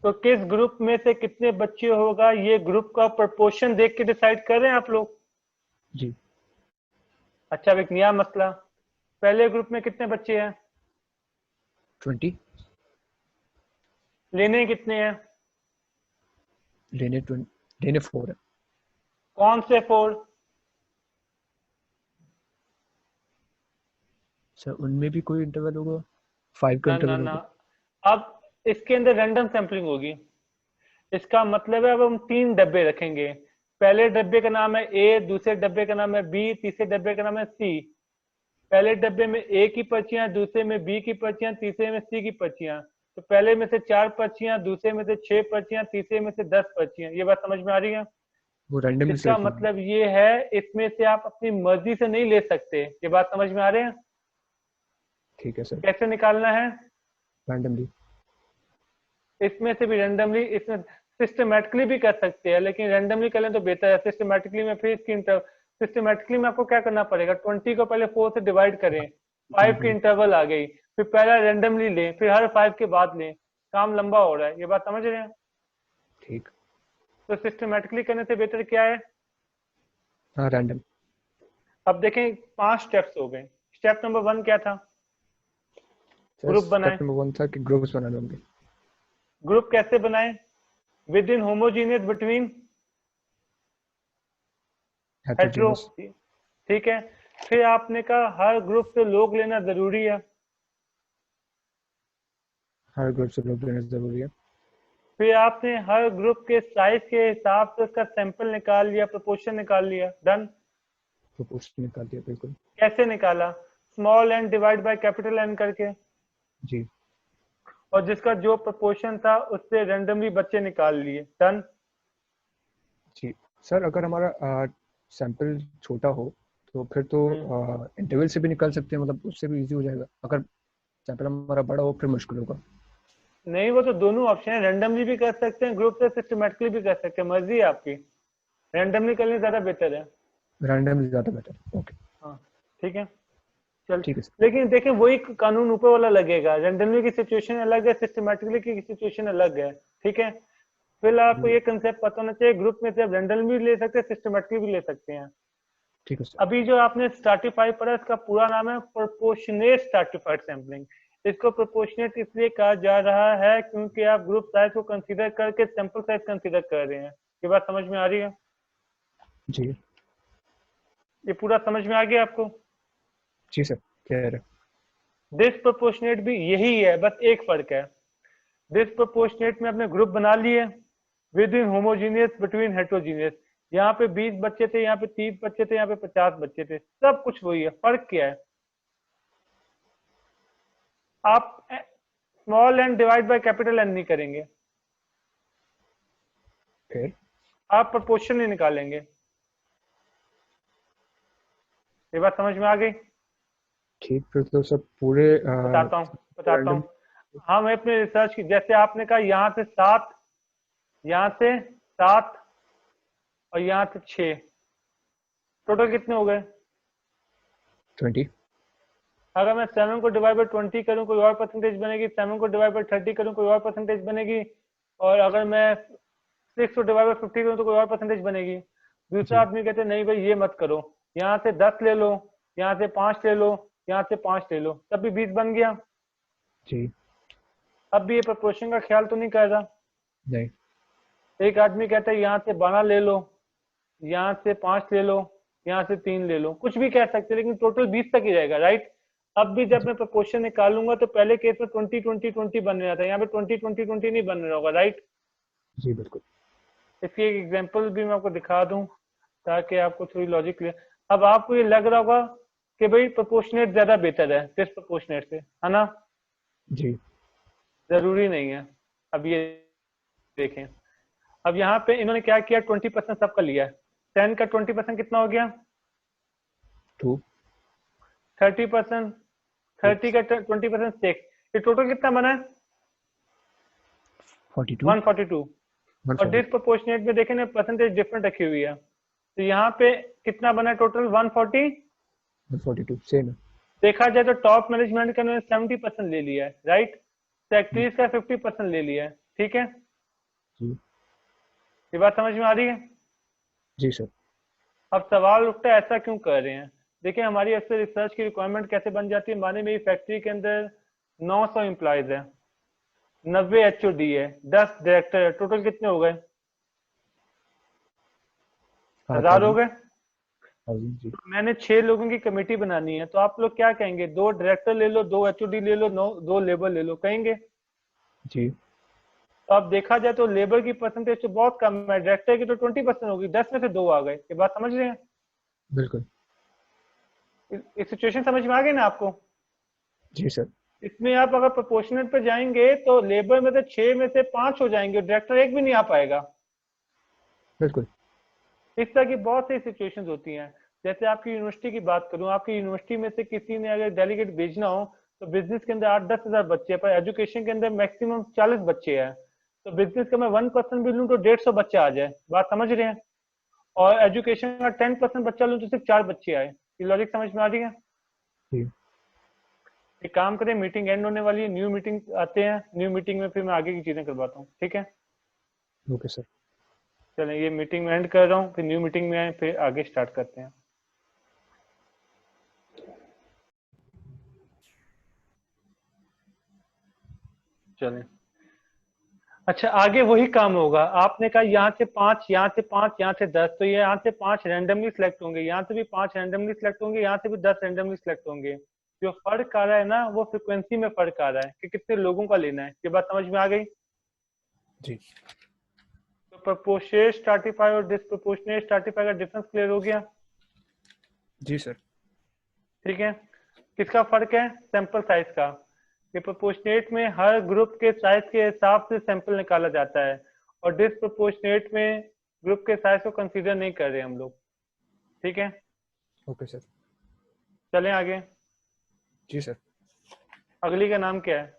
तो किस ग्रुप में से कितने बच्चे होगा, ये ग्रुप का प्रोपोर्शन देख के डिसाइड कर रहे हैं आप लोग?
जी।
अच्छा, अब एक नया मसला, पहले ग्रुप में कितने बच्चे हैं?
20।
लेने कितने हैं?
लेने 4 है।
कौन से 4?
सर उनमें भी कोई इंटरवल होगा? 5 का
ना
इंटरवल
ना,
होगा?
अब इसके अंदर रैंडम सैंपलिंग होगी। इसका मतलब है अब हम 3 डब्बे रखेंगे। पहले डब्बे का नाम है ए, दूसरे डब्बे का नाम है बी, तीसरे डब्बे का नाम है सी। पहले डब्बे में ए की पर्चियां, दूसरे में बी की पर्चियां, तीसरे में सी की पर्चियां। तो पहले में से 4 पर्चियां, दूसरे में से 6 पर्चियां, तीसरे में से 10 पर्चियां। ये बात समझ में आ रही है?
वो रैंडमली
इसका
सिलेक्ट होगी।
मतलब ये है, इसमें से आप अपनी मर्जी से नहीं ले सकते। ये बात समझ में आ रही है?
ठीक है सर।
कैसे निकालना है?
रैंडमली।
इसमें से भी रैंडमली, इसमें सिस्टमेटिकली भी कर सकते हैं, लेकिन रैंडमली करें तो बेहतर है। सिस्टमेटिकली में फिर इसकी सिस्टमेटिकली में आपको क्या करना पड़ेगा? 20 को पहले 4 से डिवाइड करें, 5 की इंटरवल आ गई, फिर पहला रैंडमली लें, फिर हर 5 के बाद लें। काम लंबा हो रहा है। ये बात समझ रहे हैं?
ठीक।
तो सिस्टमेटिकली करने से बेहतर क्या है?
हाँ, रैंडम।
अब देखें 5 स्टेप्स हो गए। स्टेप नंबर 1 क्या था? ग्रुप बनाएं।
स्टेप नंबर 1 था कि ग्रुप्स बनाने होंगे।
ग्रुप कैसे बनाएं? With in homogeneous, between hetero.
Heterogeneous.
ठीक है। फिर आपने कहा हर ग्रुप से लोग लेना जरूरी है।
हर ग्रुप से लोग लेना जरूरी है।
फिर आपने हर ग्रुप के साइज के हिसाब से उसका सैंपल निकाल लिया, प्रोपोर्शन निकाल लिया। डन।
प्रोपोर्शन निकाल दिया, बिल्कुल।
कैसे निकाला? Small N divide by capital N करके,
जी
और जिसका जो प्रोपोर्शन था उससे रेंडमली बच्चे निकाल लिए। डन।
जी सर, अगर हमारा सैंपल छोटा हो तो फिर तो इंटरवल से भी निकाल सकते हैं, मतलब उससे भी इजी हो जाएगा। अगर सैंपल हमारा बड़ा हो फिर मुश्किल होगा।
नहीं, वो तो दोनों ऑप्शन है, रेंडमली भी कर सकते हैं, ग्रुप से सिस्टमेटिकली भी कर सकते हैं, मर्जी है आपकी। रैंडमली करनी ज्यादा बेहतर है।
रैंडम ज़्यादा बेटर। ओके
हाँ ठीक है, चल।
ठीक है सर।
लेकिन देखिए वही कानून ऊपर वाला लगेगा, रैंडमली की सिचुएशन अलग है, सिस्टमेटिकली की सिचुएशन अलग है। ठीक है, फिर आपको ये कंसेप्ट पता होना चाहिए, ग्रुप में से आप रैंडमली भी ले सकते हैं, सिस्टमेटिकली भी ले सकते हैं।
ठीक है सर।
अभी जो आपने स्ट्रैटिफाई पढ़ा, इसका पूरा नाम है प्रोपोर्शनेट स्ट्रैटिफाइड सैंपलिंग। इसको प्रोपोर्शनेट इसलिए कहा जा रहा है क्योंकि आप ग्रुप साइज को कंसीडर करके सैंपल साइज कंसीडर कर रहे हैं। ये बात समझ में आ रही है?
जी
ये पूरा समझ में आ गया आपको?
जी सर, क्लियर है।
डिस्प्रोपोर्शनेट भी यही है, बस एक फर्क है। डिस्प्रोपोर्शनेट में अपने ग्रुप बना लिए with in homogeneous between heterogeneous. यहाँ पे 20 बच्चे थे, यहाँ पे 30 बच्चे थे, यहाँ पे 50 बच्चे थे, सब कुछ वही है। फर्क क्या है? आप small N divide by capital N नहीं करेंगे,
फिर
आप प्रोपोर्शन नहीं निकालेंगे। ये बात समझ में आ गई?
ठीक, फिर तो सब पूरे
बताता
रैंडम।
हूँ। हम अपने रिसर्च की, जैसे आपने कहा यहाँ से 7, यहाँ से 7 और यहाँ से 6, टोटल कितने हो गए?
20।
अगर मैं 7 को डिवाइड बाई 20 करूँ कोई और परसेंटेज बनेगी, 7 को डिवाइड बाई 30 करूँ कोई और परसेंटेज बनेगी, और अगर मैं 6 को डिवाइड बाई 50 करूँ तो कोई और परसेंटेज बनेगी। दूसरा आदमी कहते हैं नहीं भाई ये मत करो, यहाँ से 10 ले लो, यहाँ से 5 ले लो, यहाँ से 5 ले लो, तब भी 20 बन गया।
जी
अब भी ये प्रोपोर्शन का ख्याल तो नहीं कर रहा।
नहीं।
एक आदमी कहता है यहाँ से 12 ले लो, यहाँ से 5 ले लो, यहाँ से 3 ले लो, कुछ भी कह सकते हैं, लेकिन टोटल 20 तक ही रहेगा। राइट। अब भी जब मैं प्रोपोर्शन निकालूंगा तो पहले केस में 20-20-20 बन रहा था, यहाँ पे 20-20-20 नहीं बन रहा होगा। राइट।
जी बिल्कुल।
इसकी एक एग्जांपल भी मैं आपको दिखा दूं ताकि आपको थोड़ी लॉजिक क्लियर। अब आपको ये लग रहा होगा कि भाई प्रोपोर्शनेट ज्यादा बेहतर है डिस्प्रोपोर्शनेट से, है ना?
जी
जरूरी नहीं है। अब ये देखें, अब यहाँ पे इन्होंने क्या किया, 20% सबका लिया है। 10 का 20% कितना हो गया?
2।
30%। 30 का 20% 6। ये टोटल कितना बना है?
42।
142। और
140।
डिस्प्रोपोर्शनेट में देखें ना, परसेंटेज डिफरेंट रखी हुई है, तो यहाँ पे कितना बना है टोटल? 140।
142 सेम है।
देखा जाए तो टॉप मैनेजमेंट का उन्होंने 70% ले लिया है। राइट। सेक्रेटरीज का 50% ले लिया है। ठीक है,
जी
ये बात समझ में आ रही है?
जी सर।
अब सवाल उठता है ऐसा क्यों कर रहे हैं? देखिए हमारी अक्सर रिसर्च की रिक्वायरमेंट कैसे बन जाती है, माने मेरी फैक्ट्री के अंदर 900 एम्प्लॉयज है, 90 HOD है, 10 डायरेक्टर है, टोटल कितने हो गए? 1000 हो गए।
1000 जी।
मैंने 6 लोगों की कमेटी बनानी है, तो आप लोग क्या कहेंगे? 2 डायरेक्टर ले लो, 2 HOD ले लो, 2 लेबर ले लो, कहेंगे?
जी
तो अब देखा जाए तो लेबर की परसेंटेज तो बहुत कम है, डायरेक्टर की तो 20% होगी, 10 में से 2 आ गए। ये बात समझ रहे हैं?
बिल्कुल।
इस सिचुएशन समझ में आ गई ना आपको?
जी सर।
इसमें आप अगर प्रोपोर्शनल पे जाएंगे तो लेबर में से 6 में से 5 हो जाएंगे, डायरेक्टर एक भी नहीं आ पाएगा।
बिल्कुल।
इस तरह की बहुत सी सिचुएशंस होती हैं। जैसे आपकी यूनिवर्सिटी की बात करूं, आपकी यूनिवर्सिटी में से किसी ने अगर डेलीगेट भेजना हो तो बिजनेस के अंदर 8-10 हजार बच्चे हैं, पर एजुकेशन के अंदर मैक्सिमम 40 बच्चे हैं, तो बिजनेस का मैं 1% भी लूँ तो 150 बच्चे आ जाए। बात समझ रहे हैं? और एजुकेशन का 10% बच्चा लूँ तो सिर्फ 4 बच्चे आए। ये लॉजिक समझ में आ रही है?
जी
एक काम करें, मीटिंग एंड होने वाली है, न्यू मीटिंग आते हैं, न्यू मीटिंग में फिर मैं आगे की चीजें करवाता हूँ। ठीक है,
ओके सर।
चलें ये मीटिंग में एंड कर रहा हूँ, फिर न्यू मीटिंग में आए, फिर आगे स्टार्ट करते हैं। चलें, अच्छा, आगे वही काम होगा। आपने कहा यहाँ से 5, यहाँ से 5, यहाँ से 10, तो ये यहाँ से 5 रैंडमली सिलेक्ट होंगे, यहाँ से भी 5 रैंडमली सिलेक्ट होंगे, यहाँ से भी 10 रैंडमली सिलेक्ट होंगे। जो फर्क आ रहा है ना, वो फ्रिक्वेंसी में फर्क आ रहा है कि कितने लोगों का लेना है। ये बात समझ में आ गई?
जी
तो प्रोपोर्शनेट स्ट्रैटिफाई और डिस्प्रोपोर्शनेट स्ट्रैटिफाई का डिफरेंस क्लियर हो गया?
जी सर।
ठीक है। किसका फर्क है? सैंपल साइज का। ये प्रोपोर्शनेट में हर ग्रुप के साइज के हिसाब से सैंपल निकाला जाता है, और डिस्प्रोपोर्शनेट में ग्रुप के साइज को कंसीडर नहीं कर रहे हम लोग। ठीक है,
ओके सर।
चलें आगे।
जी सर।
अगली का नाम क्या है?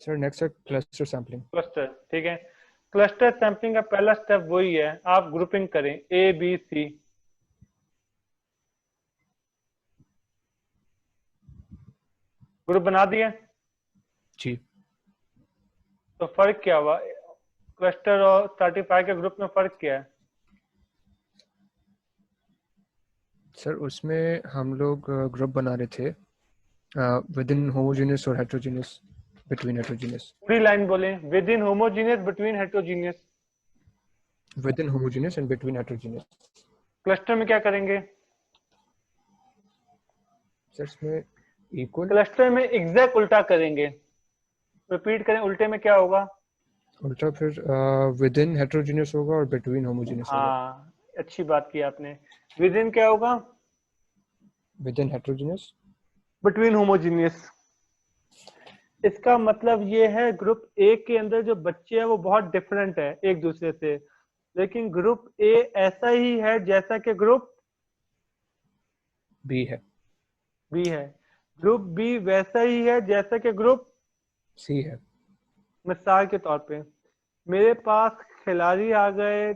सर नेक्स्ट है क्लस्टर सैम्पलिंग।
क्लस्टर। ठीक है, क्लस्टर सैंपलिंग का पहला स्टेप वही है, आप ग्रुपिंग करें ए बी सी। ग्रुप बना दिए?
जी
तो फर्क क्या हुआ? क्लस्टर और स्ट्रैटिफाई के ग्रुप में फर्क क्या है?
सर उसमें हम लोग ग्रुप बना रहे थे विद इन होमोजेनियस और हेट्रोजेनियस, बिटवीन हेट्रोजेनियस।
पूरी लाइन बोले, with in homogeneous, between heterogeneous.
With in homogeneous and between heterogeneous.
Cluster में क्या करेंगे?
सर इसमें इक्वल।
क्लस्टर में एग्जैक्ट उल्टा करेंगे। रिपीट करें, उल्टे में क्या होगा?
उल्टा फिर विद इन हेट्रोजेनियस होगा और बिटवीन होमोजेनियस होगा।
हाँ, अच्छी बात की आपने। विद इन क्या होगा?
With in heterogeneous,
between homogeneous. इसका मतलब ये है ग्रुप ए के अंदर जो बच्चे हैं वो बहुत डिफरेंट है एक दूसरे से, लेकिन ग्रुप ए ऐसा ही है जैसा कि ग्रुप
बी है,
बी है। ग्रुप बी वैसा ही है जैसा कि ग्रुप।
सी है।
मिसाल के तौर पे मेरे पास खिलाड़ी आ गए,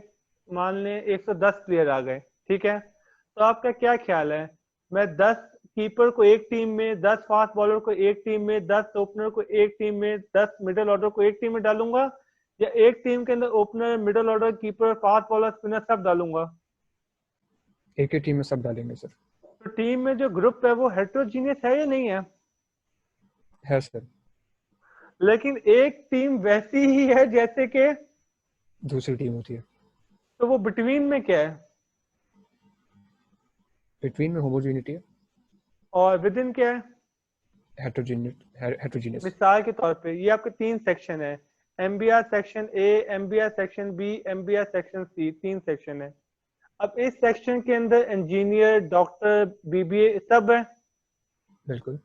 मान लें 110 प्लेयर आ गए, ठीक है? तो आपका क्या ख्याल है, मैं 10 कीपर को एक टीम में, 10 फास्ट बॉलर को एक टीम में, 10 ओपनर को एक टीम में, 10 मिडिल ऑर्डर को एक टीम में डालूंगा, या एक टीम के अंदर opener, middle order, keeper, fast bowler, spinner सब डालूंगा?
एक ही टीम में सब डालेंगे सर।
तो टीम में जो ग्रुप है वो हेट्रोजीनियस है या नहीं है?
है सर।
लेकिन एक टीम वैसी ही है जैसे कि
दूसरी टीम होती है।
तो वो बिटवीन में क्या है?
बिटवीन में होमोजेनिटी है,
और विद इन क्या है?
हेट्रोजेनियस।
मिसाल के तौर पे ये आपके 3 सेक्शन है, MBR section A, MBR section B, MBR section C, 3 section है। अब इस सेक्शन के अंदर इंजीनियर, डॉक्टर, बीबीए सब है।
बिल्कुल।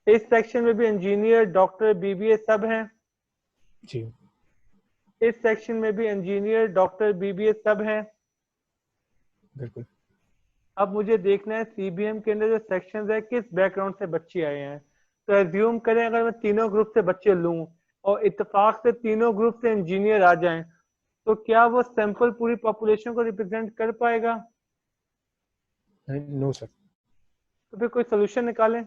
इस सेक्शन में भी इंजीनियर, डॉक्टर, बीबीए सब हैं।
जी
इस सेक्शन में भी इंजीनियर, डॉक्टर, बीबीए सब हैं।
बिल्कुल।
अब मुझे देखना है सीबीएम के अंदर जो सेक्शंस है किस बैकग्राउंड से बच्चे आए हैं। तो एज्यूम करें अगर मैं तीनों ग्रुप से बच्चे लूं और इत्तेफाक से तीनों ग्रुप से इंजीनियर आ जाएं, तो क्या वो सैंपल पूरी पॉपुलेशन को रिप्रेजेंट कर पाएगा?
No sir.
तो फिर कोई सोल्यूशन निकालें।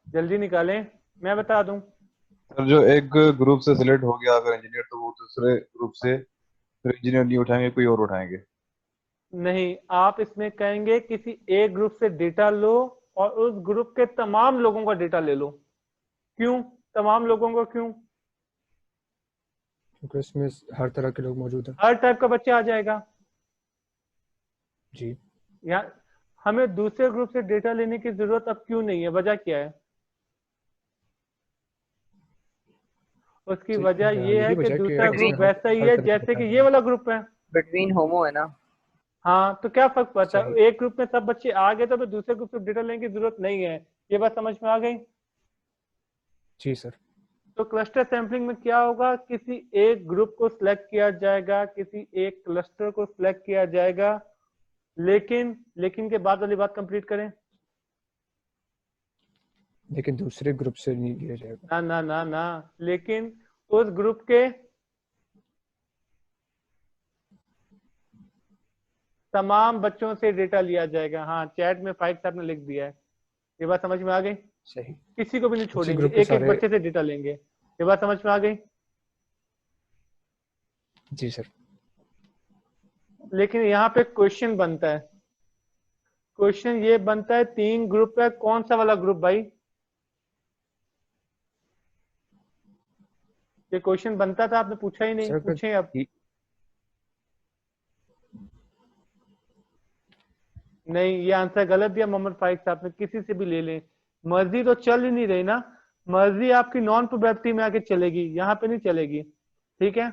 जल्दी निकालें, मैं बता दूं।
सर जो एक ग्रुप से सिलेक्ट हो गया अगर इंजीनियर, तो वो दूसरे ग्रुप से फिर इंजीनियर नहीं उठाएंगे, कोई और उठाएंगे?
नहीं, आप इसमें कहेंगे किसी एक ग्रुप से डेटा लो और उस ग्रुप के तमाम लोगों का डेटा ले लो। क्यों तमाम लोगों का? क्यों?
क्योंकि इसमें हर तरह के लोग मौजूद हैं।
हर टाइप का बच्चा आ जाएगा।
जी
यहाँ हमें दूसरे ग्रुप से डेटा लेने की जरूरत अब क्यों नहीं है? वजह क्या है? उसकी
जी,
वजह ये है
यही
कि
वजह है कि
दूसरा
इसमें
ग्रुप वैसा ही
हर
है
तरह के
जैसे कि
बच्चे
ये वाला ग्रुप है।
बिटवीन होमो है ना।
हाँ, तो क्या फर्क पड़ता है?
सही।
एक ग्रुप में सब बच्चे आ गए तो फिर दूसरे ग्रुप से डेटा लेने की जरूरत नहीं है। ये बात समझ में आ गई?
जी सर।
तो क्लस्टर सैंपलिंग में क्या होगा, किसी एक ग्रुप को सिलेक्ट किया जाएगा, किसी एक क्लस्टर को सिलेक्ट किया जाएगा, लेकिन के बाद वाली बात कंप्लीट करें।
लेकिन दूसरे ग्रुप से नहीं लिया जाएगा।
ना ना ना ना, लेकिन उस ग्रुप के तमाम बच्चों से डेटा लिया जाएगा। हाँ, चैट में फाइव साहब ने लिख दिया है। ये बात समझ में आ गई?
सही।
किसी को भी नहीं
उसी
छोड़ेंगे,
ग्रुप के
एक एक
सारे।
बच्चे से डेटा लेंगे। ये बात समझ में आ गई?
जी सर।
लेकिन यहाँ पे क्वेश्चन बनता है, क्वेश्चन ये बनता है 3 ग्रुप है, कौन सा वाला ग्रुप भाई? ये क्वेश्चन बनता था, आपने पूछा ही नहीं,
सर अगर
पूछे अब। नहीं, ये आंसर गलत दिया मोहम्मद फाइक साहब ने, किसी से भी ले लें। मर्जी तो चल ही नहीं रही ना, मर्जी आपकी नॉन प्रोबेबिलिटी में आके चलेगी, यहाँ पे नहीं चलेगी, ठीक है।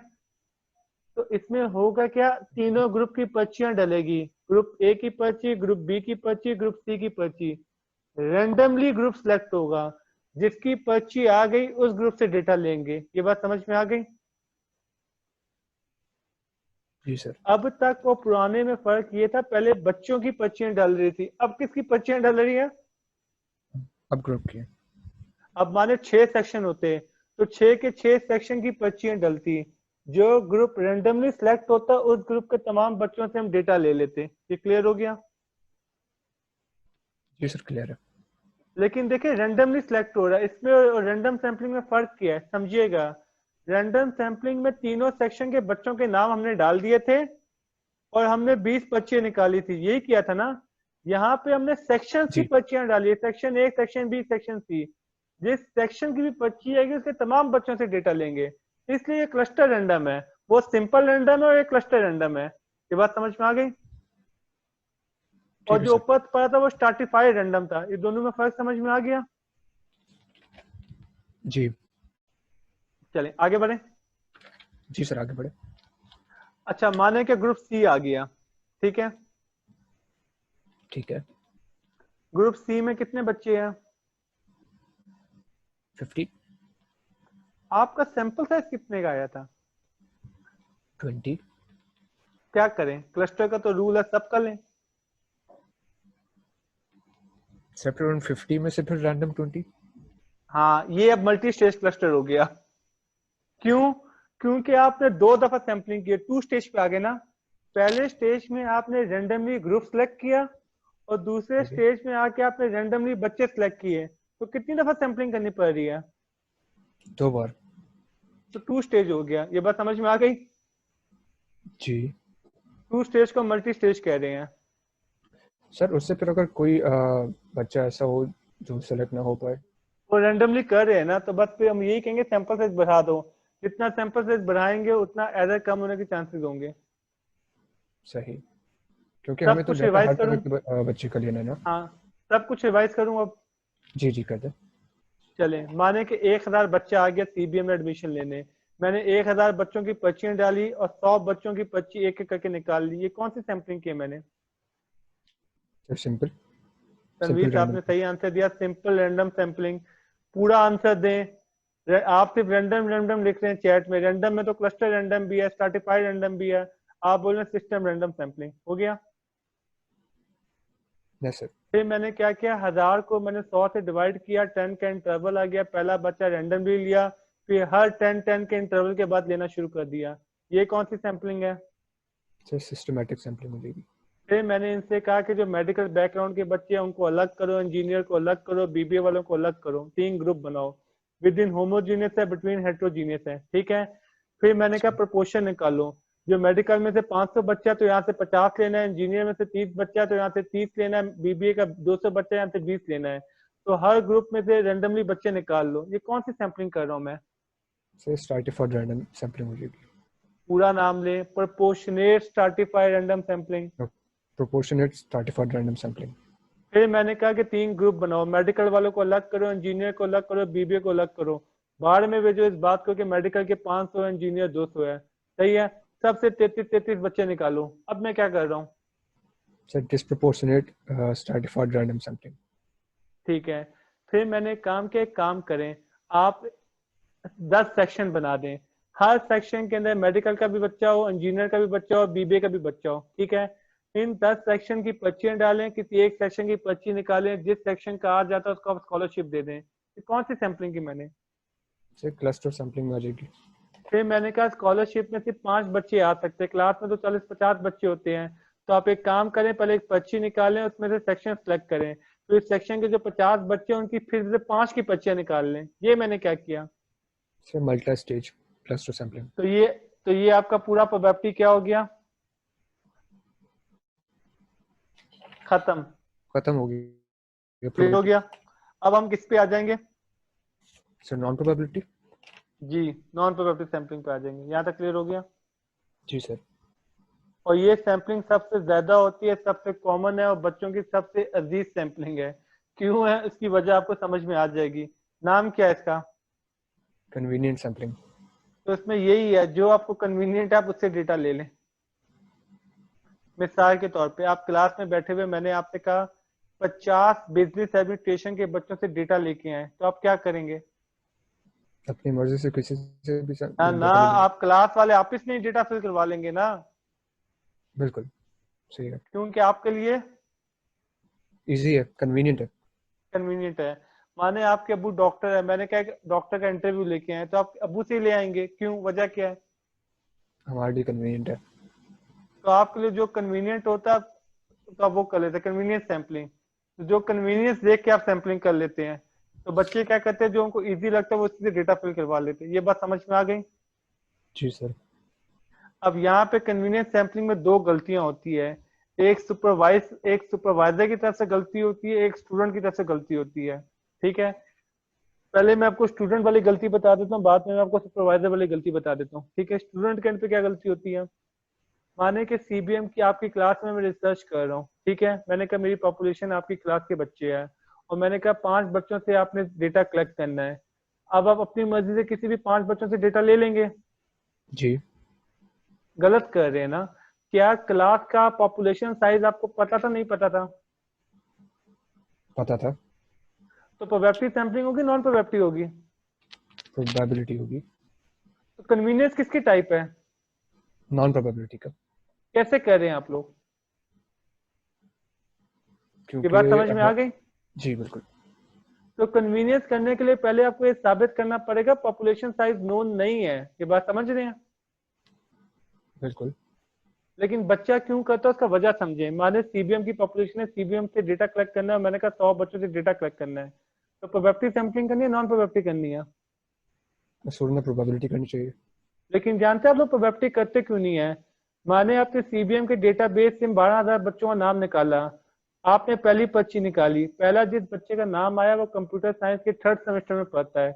तो इसमें होगा क्या, तीनों ग्रुप की पर्चियां डलेगी, ग्रुप ए की पर्ची, ग्रुप बी की पर्ची, ग्रुप सी की पर्ची। रेंडमली ग्रुप सिलेक्ट होगा, जिसकी पर्ची आ गई उस ग्रुप से डेटा लेंगे। ये बात समझ में आ गई?
जी सर।
अब तक वो पुराने में फर्क ये था, पहले बच्चों की पर्चियां डल रही थी, अब किसकी पर्चियां डल रही है?
अब ग्रुप की।
अब माने 6 सेक्शन होते हैं, तो 6 के 6 सेक्शन की पर्चियां डलती, जो ग्रुप रेंडमली सिलेक्ट होता उस ग्रुप के तमाम बच्चों से हम डेटा ले लेते। ये क्लियर हो गया?
जी सर क्लियर है।
लेकिन देखिए रेंडमली सिलेक्ट हो रहा है, इसमें और रैंडम सैंपलिंग में फर्क क्या है, समझिएगा। रैंडम सैंपलिंग में तीनों सेक्शन के बच्चों के नाम हमने डाल दिए थे और हमने 20 पर्चियां निकाली थी, यही किया था ना। यहाँ पे हमने सेक्शन की
जी।
पर्चियां डाली है, section A, section B, section C. जिस सेक्शन की भी पर्ची आएगी उसके तमाम बच्चों से डेटा लेंगे, इसलिए ये क्लस्टर रैंडम है। वो सिंपल रैंडम है और ये क्लस्टर रैंडम है। ये बात समझ में आ गई? और
ठीक है
जो
सर।
ऊपर पड़ा था वो स्ट्रैटिफाइड रैंडम था। ये दोनों में फर्क समझ में आ गया?
जी।
चलें आगे बढ़े।
जी सर आगे बढ़े।
अच्छा, माने कि ग्रुप सी आ गया, ठीक है।
ठीक है।
ग्रुप सी में कितने बच्चे हैं?
50।
आपका सैंपल साइज कितने का आया था?
20।
क्या करें, क्लस्टर का तो रूल है, सब कर लें।
सेपरेट 50 में से फिर रैंडम 20।
हाँ, ये अब मल्टी स्टेज क्लस्टर हो गया। क्यों? क्योंकि आपने 2 दफा सैंपलिंग की, 2 स्टेज पे आ गए ना। पहले स्टेज में आपने रेंडमली ग्रुप सेलेक्ट किया और दूसरे
ओके।
स्टेज में आके आपने रेंडमली बच्चे सेलेक्ट किए, तो कितनी दफा सैंपलिंग करनी पड़ रही है?
2 बार।
तो 2 स्टेज हो गया। ये बात समझ में आ गई?
जी
2 स्टेज को मल्टी स्टेज कह रहे हैं।
सर। उससे फिर अगर कोई बच्चा ऐसा हो जो सेलेक्ट ना हो पाए?
वो रेंडमली कर रहे हैं ना, तो बस फिर हम यही कहेंगे सैंपल साइज बढ़ा दो। जितना सैंपल साइज बढ़ाएंगे उतना एरर कम होने के चांसेस होंगे।
सही। क्योंकि
सब
हमें तो
कुछ
डेटा
रिवाइज
हर
करूं?
तरह के बच्चे का लेना है ना।
हाँ, सब कुछ रिवाइज करूं अब।
जी जी कर दे।
चले, माने कि 1000 बच्चा आ गया सीबीएम में एडमिशन लेने। मैंने 1000 बच्चों की पर्चियां डाली और 100 बच्चों की पर्ची एक एक करके निकाल ली। ये कौन सी सैंपलिंग की है मैंने?
सर सिंपल
तनवीर साहब ने
रैंडम।
सही आंसर दिया, सिंपल रैंडम सैंपलिंग। पूरा आंसर दें। आप सिर्फ रैंडम रैंडम लिख रहे हैं चैट में, रैंडम में तो क्लस्टर रैंडम भी है, स्ट्रैटिफाइड रैंडम भी है। आप बोल रहे हैं सिस्टम रैंडम सैंपलिंग। हो गया?
Yes sir.
फिर मैंने क्या किया, 1000 को मैंने 100 से डिवाइड किया, 10 का इंटरवल आ गया, पहला बच्चा रैंडमली लिया, फिर हर 10 के इंटरवल के बाद लेना शुरू कर दिया। ये कौन सी सैंपलिंग है?
सर सिस्टमैटिक सैंपलिंग हो जाएगी।
फिर मैंने इनसे कहा कि जो मेडिकल बैकग्राउंड के बच्चे हैं उनको अलग करो, इंजीनियर को अलग करो, बीबीए वालों को अलग करो, 3 ग्रुप बनाओ। विद इन होमोजीनियस है, बिटवीन हेट्रोजीनियस है, ठीक है। फिर मैंने कहा प्रोपोर्शन निकालो। जो मेडिकल में से 500 बच्चा तो यहाँ से 50 लेना है, इंजीनियर में से 30 बच्चा तो यहाँ से 30 लेना है, बीबीए का 200 बच्चा यहाँ से 20 लेना है। तो हर ग्रुप में से रेंडमली बच्चे निकाल लो। ये कौन सी सैंपलिंग कर रहा हूँ मैं?
सर स्ट्रैटिफाइड रैंडम सैंपलिंग हो जाएगी।
पूरा नाम ले, proportionate stratified random sampling.
Proportionate stratified random sampling.
फिर मैंने कहा कि 3 ग्रुप बनाओ, मेडिकल वालों को अलग करो, इंजीनियर को अलग करो, बीबीए को अलग करो। बाहर में भेजो इस बात को कि मेडिकल के 500 है, इंजीनियर 200 है। सही है, सबसे 33 बच्चे निकालो। अब मैं क्या कर रहा हूँ?
Sir disproportionate stratified random sampling.
ठीक है। फिर मैंने काम के एक काम करें, आप 10 सेक्शन बना दें। हर सेक्शन के अंदर मेडिकल का भी बच्चा हो, इंजीनियर का भी बच्चा हो, बीबीए का भी बच्चा हो, ठीक है। इन 10 सेक्शन की पर्चियां डालें, किसी एक सेक्शन की पर्ची निकालें, जिस सेक्शन का आ जाता है उसको आप स्कॉलरशिप दे दें। ये कौन सी सैंपलिंग की मैंने?
सर क्लस्टर सैंपलिंग में आ जाएगी।
फिर मैंने कहा स्कॉलरशिप में सिर्फ 5 बच्चे आ सकते हैं, क्लास में तो 40-50 बच्चे होते हैं। तो आप एक काम करें, पहले एक पर्ची निकालें, उसमें से सेक्शन सेलेक्ट करें, फिर इस सेक्शन के जो 50 बच्चे हैं उनकी फिर से 5 की पर्चियां निकाल लें। ये मैंने क्या किया?
Sir multi stage cluster sampling.
तो ये आपका पूरा प्रोबेबिलिटी क्या हो गया? खत्म,
खत्म हो गई
क्लियर हो गया। अब हम किस पे आ जाएंगे?
Sir non probability.
जी, नॉन प्रोबेबिलिटी सैंपलिंग पे आ जाएंगे। यहाँ तक क्लियर हो गया।
जी सर।
और ये सैंपलिंग सबसे ज्यादा होती है, सबसे कॉमन है और बच्चों की सबसे अजीज सैंपलिंग है। क्यों है इसकी वजह आपको समझ में आ जाएगी। नाम क्या है इसका?
Convenient sampling.
तो इसमें यही है, जो आपको कन्वीनियंट है आप उससे डेटा ले लें। मिसाल के तौर पे आप क्लास में बैठे हुए, मैंने आपसे कहा 50 बिजनेस एडमिनिस्ट्रेशन के बच्चों से डेटा लेके आए, तो आप क्या करेंगे?
अपनी मर्जी से किसी से भी
ना ना,
डेटा ले लेंगे।
आप क्लास वाले आपस में ही डेटा फिल करवा लेंगे ना,
बिल्कुल सही है।
क्योंकि आपके लिए
इजी है, कन्वीनियंट है।
कन्वीनियंट है। माने आपके अब्बू डॉक्टर है, मैंने कहा डॉक्टर का इंटरव्यू लेके आए, तो आप अब्बू से ही ले आएंगे, क्यों, वजह क्या है?
हमारे लिए कन्वीनियंट है।
तो आपके लिए जो कन्वीनियंट होता है तो आप वो कर लेते हैं, कन्वीनियंस सैम्पलिंग। तो जो कन्वीनियंस देख के आप सैम्पलिंग कर लेते हैं, तो बच्चे क्या करते हैं, जो उनको इजी लगता है वो उससे डेटा फिल करवा लेते हैं। ये बात समझ में आ गई?
जी सर।
अब यहाँ पे कन्वीनियंस सैम्पलिंग में दो गलतियां होती है। एक सुपरवाइजर की तरफ से गलती होती है, एक स्टूडेंट की तरफ से गलती होती है। ठीक है, पहले मैं आपको स्टूडेंट वाली गलती बता देता हूँ, बाद में मैं आपको सुपरवाइजर वाली गलती बता देता हूँ। ठीक है, स्टूडेंट के एंड पे क्या गलती होती है? माने कि सीबीएम की आपकी क्लास में मैं रिसर्च कर रहा हूँ, ठीक है, मैंने कहा मेरी पॉपुलेशन आपकी क्लास के बच्चे हैं, और मैंने कहा 5 बच्चों से आपने डेटा कलेक्ट करना है। अब आप अपनी मर्जी से किसी भी 5 बच्चों से डेटा ले लेंगे?
जी।
गलत कर रहे हैं ना। क्या क्लास का पॉपुलेशन साइज आपको पता था, नहीं पता था?
पता था।
तो प्रोबेबिलिटी सैम्पलिंग होगी, नॉन प्रोबेबिलिटी होगी?
प्रोबेबिलिटी होगी।
तो कन्वीनियंस किसकी टाइप है?
नॉन प्रोबेबिलिटी का।
कैसे कर रहे हैं आप लोग? ये
क्योंकि
बात समझ में आ गई?
जी बिल्कुल।
तो कन्वीनियंस करने के लिए पहले आपको ये साबित करना पड़ेगा पॉपुलेशन साइज नोन नहीं है। ये बात समझ रहे हैं?
बिल्कुल।
लेकिन बच्चा क्यों करता है उसका वजह समझे। माने सीबीएम की पॉपुलेशन है, सीबीएम से डेटा कलेक्ट करना है, मैंने कहा 100 बच्चों से डेटा कलेक्ट करना है, तो प्रोबेबिलिटी सैम्पलिंग करनी है, नॉन प्रोबेबिलिटी करनी है?
शुरू में प्रोबेबिलिटी करनी चाहिए।
लेकिन जानते हैं आप लोग प्रोबेबिलिटी करते क्यों नहीं है? माने आपने सीबीएम के डेटाबेस से 12,000 बच्चों का नाम निकाला, आपने पहली पर्ची निकाली, पहला जिस बच्चे का नाम आया वो कंप्यूटर साइंस के 3rd सेमेस्टर में पढ़ता है,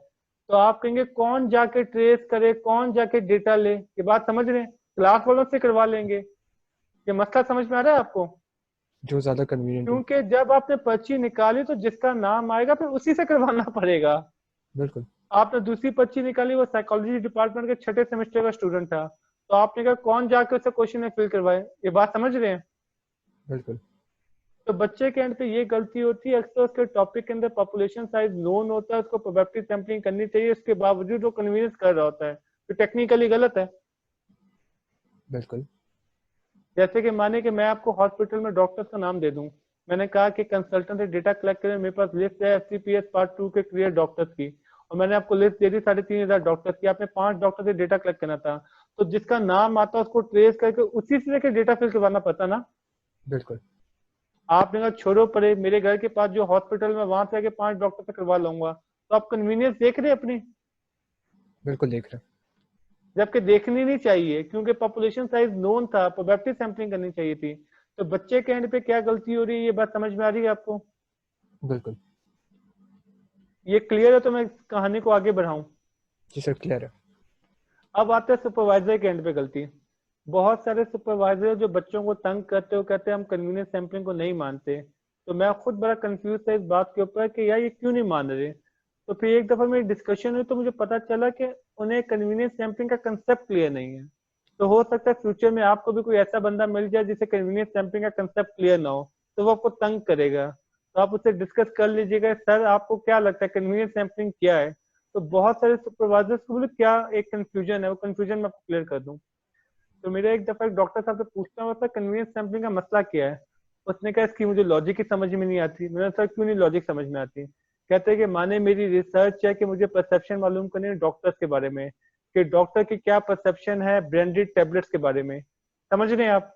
तो आप कहेंगे कौन जाके ट्रेस करे, कौन जाके डेटा ले। ये बात समझ रहे हैं? क्लास वालों से करवा लेंगे। ये मसला समझ में आ रहा है आपको?
जो ज्यादा कन्वीनियंट हो।
क्योंकि जब आपने पर्ची निकाली तो जिसका नाम आएगा फिर उसी से करवाना पड़ेगा।
बिल्कुल।
आपने दूसरी पर्ची निकाली, वो साइकोलॉजी डिपार्टमेंट के 6ठे सेमेस्टर का स्टूडेंट था, तो आपने कहा कौन जाके उससे क्वेश्चन में फिल करवाए। ये बात समझ रहे हैं?
बिल्कुल।
तो बच्चे के एंड पे ये गलती होती है, अक्सर उसके टॉपिक के अंदर पॉपुलेशन साइज नोन होता है, उसको प्रोबेबिलिटी सैम्पलिंग करनी चाहिए, उसके बावजूद वो कन्वीनियंस कर रहा होता है, तो टेक्निकली गलत है।
बिल्कुल।
जैसे कि माने कि मैं आपको हॉस्पिटल में डॉक्टर्स का नाम दे दूं, मैंने कहा कि कंसल्टेंट से डेटा कलेक्ट करें, मेरे पास लिस्ट है एफसीपीएस पार्ट 2 के क्लियर डॉक्टर्स की, और मैंने आपको लिस्ट दे दी 3,500 डॉक्टर्स की, आपने 5 डॉक्टर से डेटा कलेक्ट करना था, तो जिसका नाम आता उसको ट्रेस करके उसी से लेकर डेटा फिल करवाना पड़ता ना।
बिल्कुल।
आपने कहा छोड़ो परे, मेरे घर के पास जो हॉस्पिटल में वहां से आके 5 डॉक्टर से करवा लूंगा, तो आप कन्वीनियंस देख रहे हैं अपनी?
बिल्कुल देख रहे हैं।
जबकि देखनी नहीं चाहिए, क्योंकि पॉपुलेशन साइज नोन था, प्रोबेबिलिटी सैम्पलिंग करनी चाहिए थी। तो बच्चे के एंड पे क्या गलती हो रही है, ये बात समझ में आ रही है आपको?
बिल्कुल।
ये क्लियर है? तो मैं इस कहानी को आगे बढ़ाऊं।
जी सर क्लियर है।
अब आते हैं सुपरवाइजर के एंड पे गलती। बहुत सारे सुपरवाइजर जो बच्चों को तंग करते हो, कहते हैं हम कन्वीनियंस सैम्पलिंग को नहीं मानते, तो मैं खुद बड़ा कंफ्यूज था इस बात के ऊपर कि यार ये क्यों नहीं मान रहे। तो फिर एक दफा मेरी डिस्कशन हुई तो मुझे पता चला कि उन्हें कन्वीनियंस सैम्पलिंग का कंसेप्ट क्लियर नहीं है। तो हो सकता है फ्यूचर में आपको भी कोई ऐसा बंदा मिल जाए जिसे कन्वीनियंस सैम्पलिंग का कंसेप्ट क्लियर ना हो, तो वो आपको तंग करेगा। तो आप उससे डिस्कस कर लीजिएगा, सर आपको क्या लगता है कन्वीनियंस सैम्पलिंग क्या है। तो बहुत सारे सुपरवाइजर्स को बोले क्या एक कंफ्यूजन है, वो कंफ्यूजन मैं आपको क्लियर कर दूं। तो मेरा एक दफा एक डॉक्टर साहब से पूछना हुआ था कन्वीनियंस सैम्पलिंग का मसला क्या है। उसने कहा इसकी मुझे लॉजिक ही समझ में नहीं आती। मैंने सर क्यों नहीं लॉजिक समझ में आती? कहते हैं कि माने मेरी रिसर्च है कि मुझे परसेप्शन मालूम करनी है डॉक्टर्स के बारे में, कि डॉक्टर की क्या परसेप्शन है ब्रांडेड टेबलेट्स के बारे में। समझ रहे हैं आप?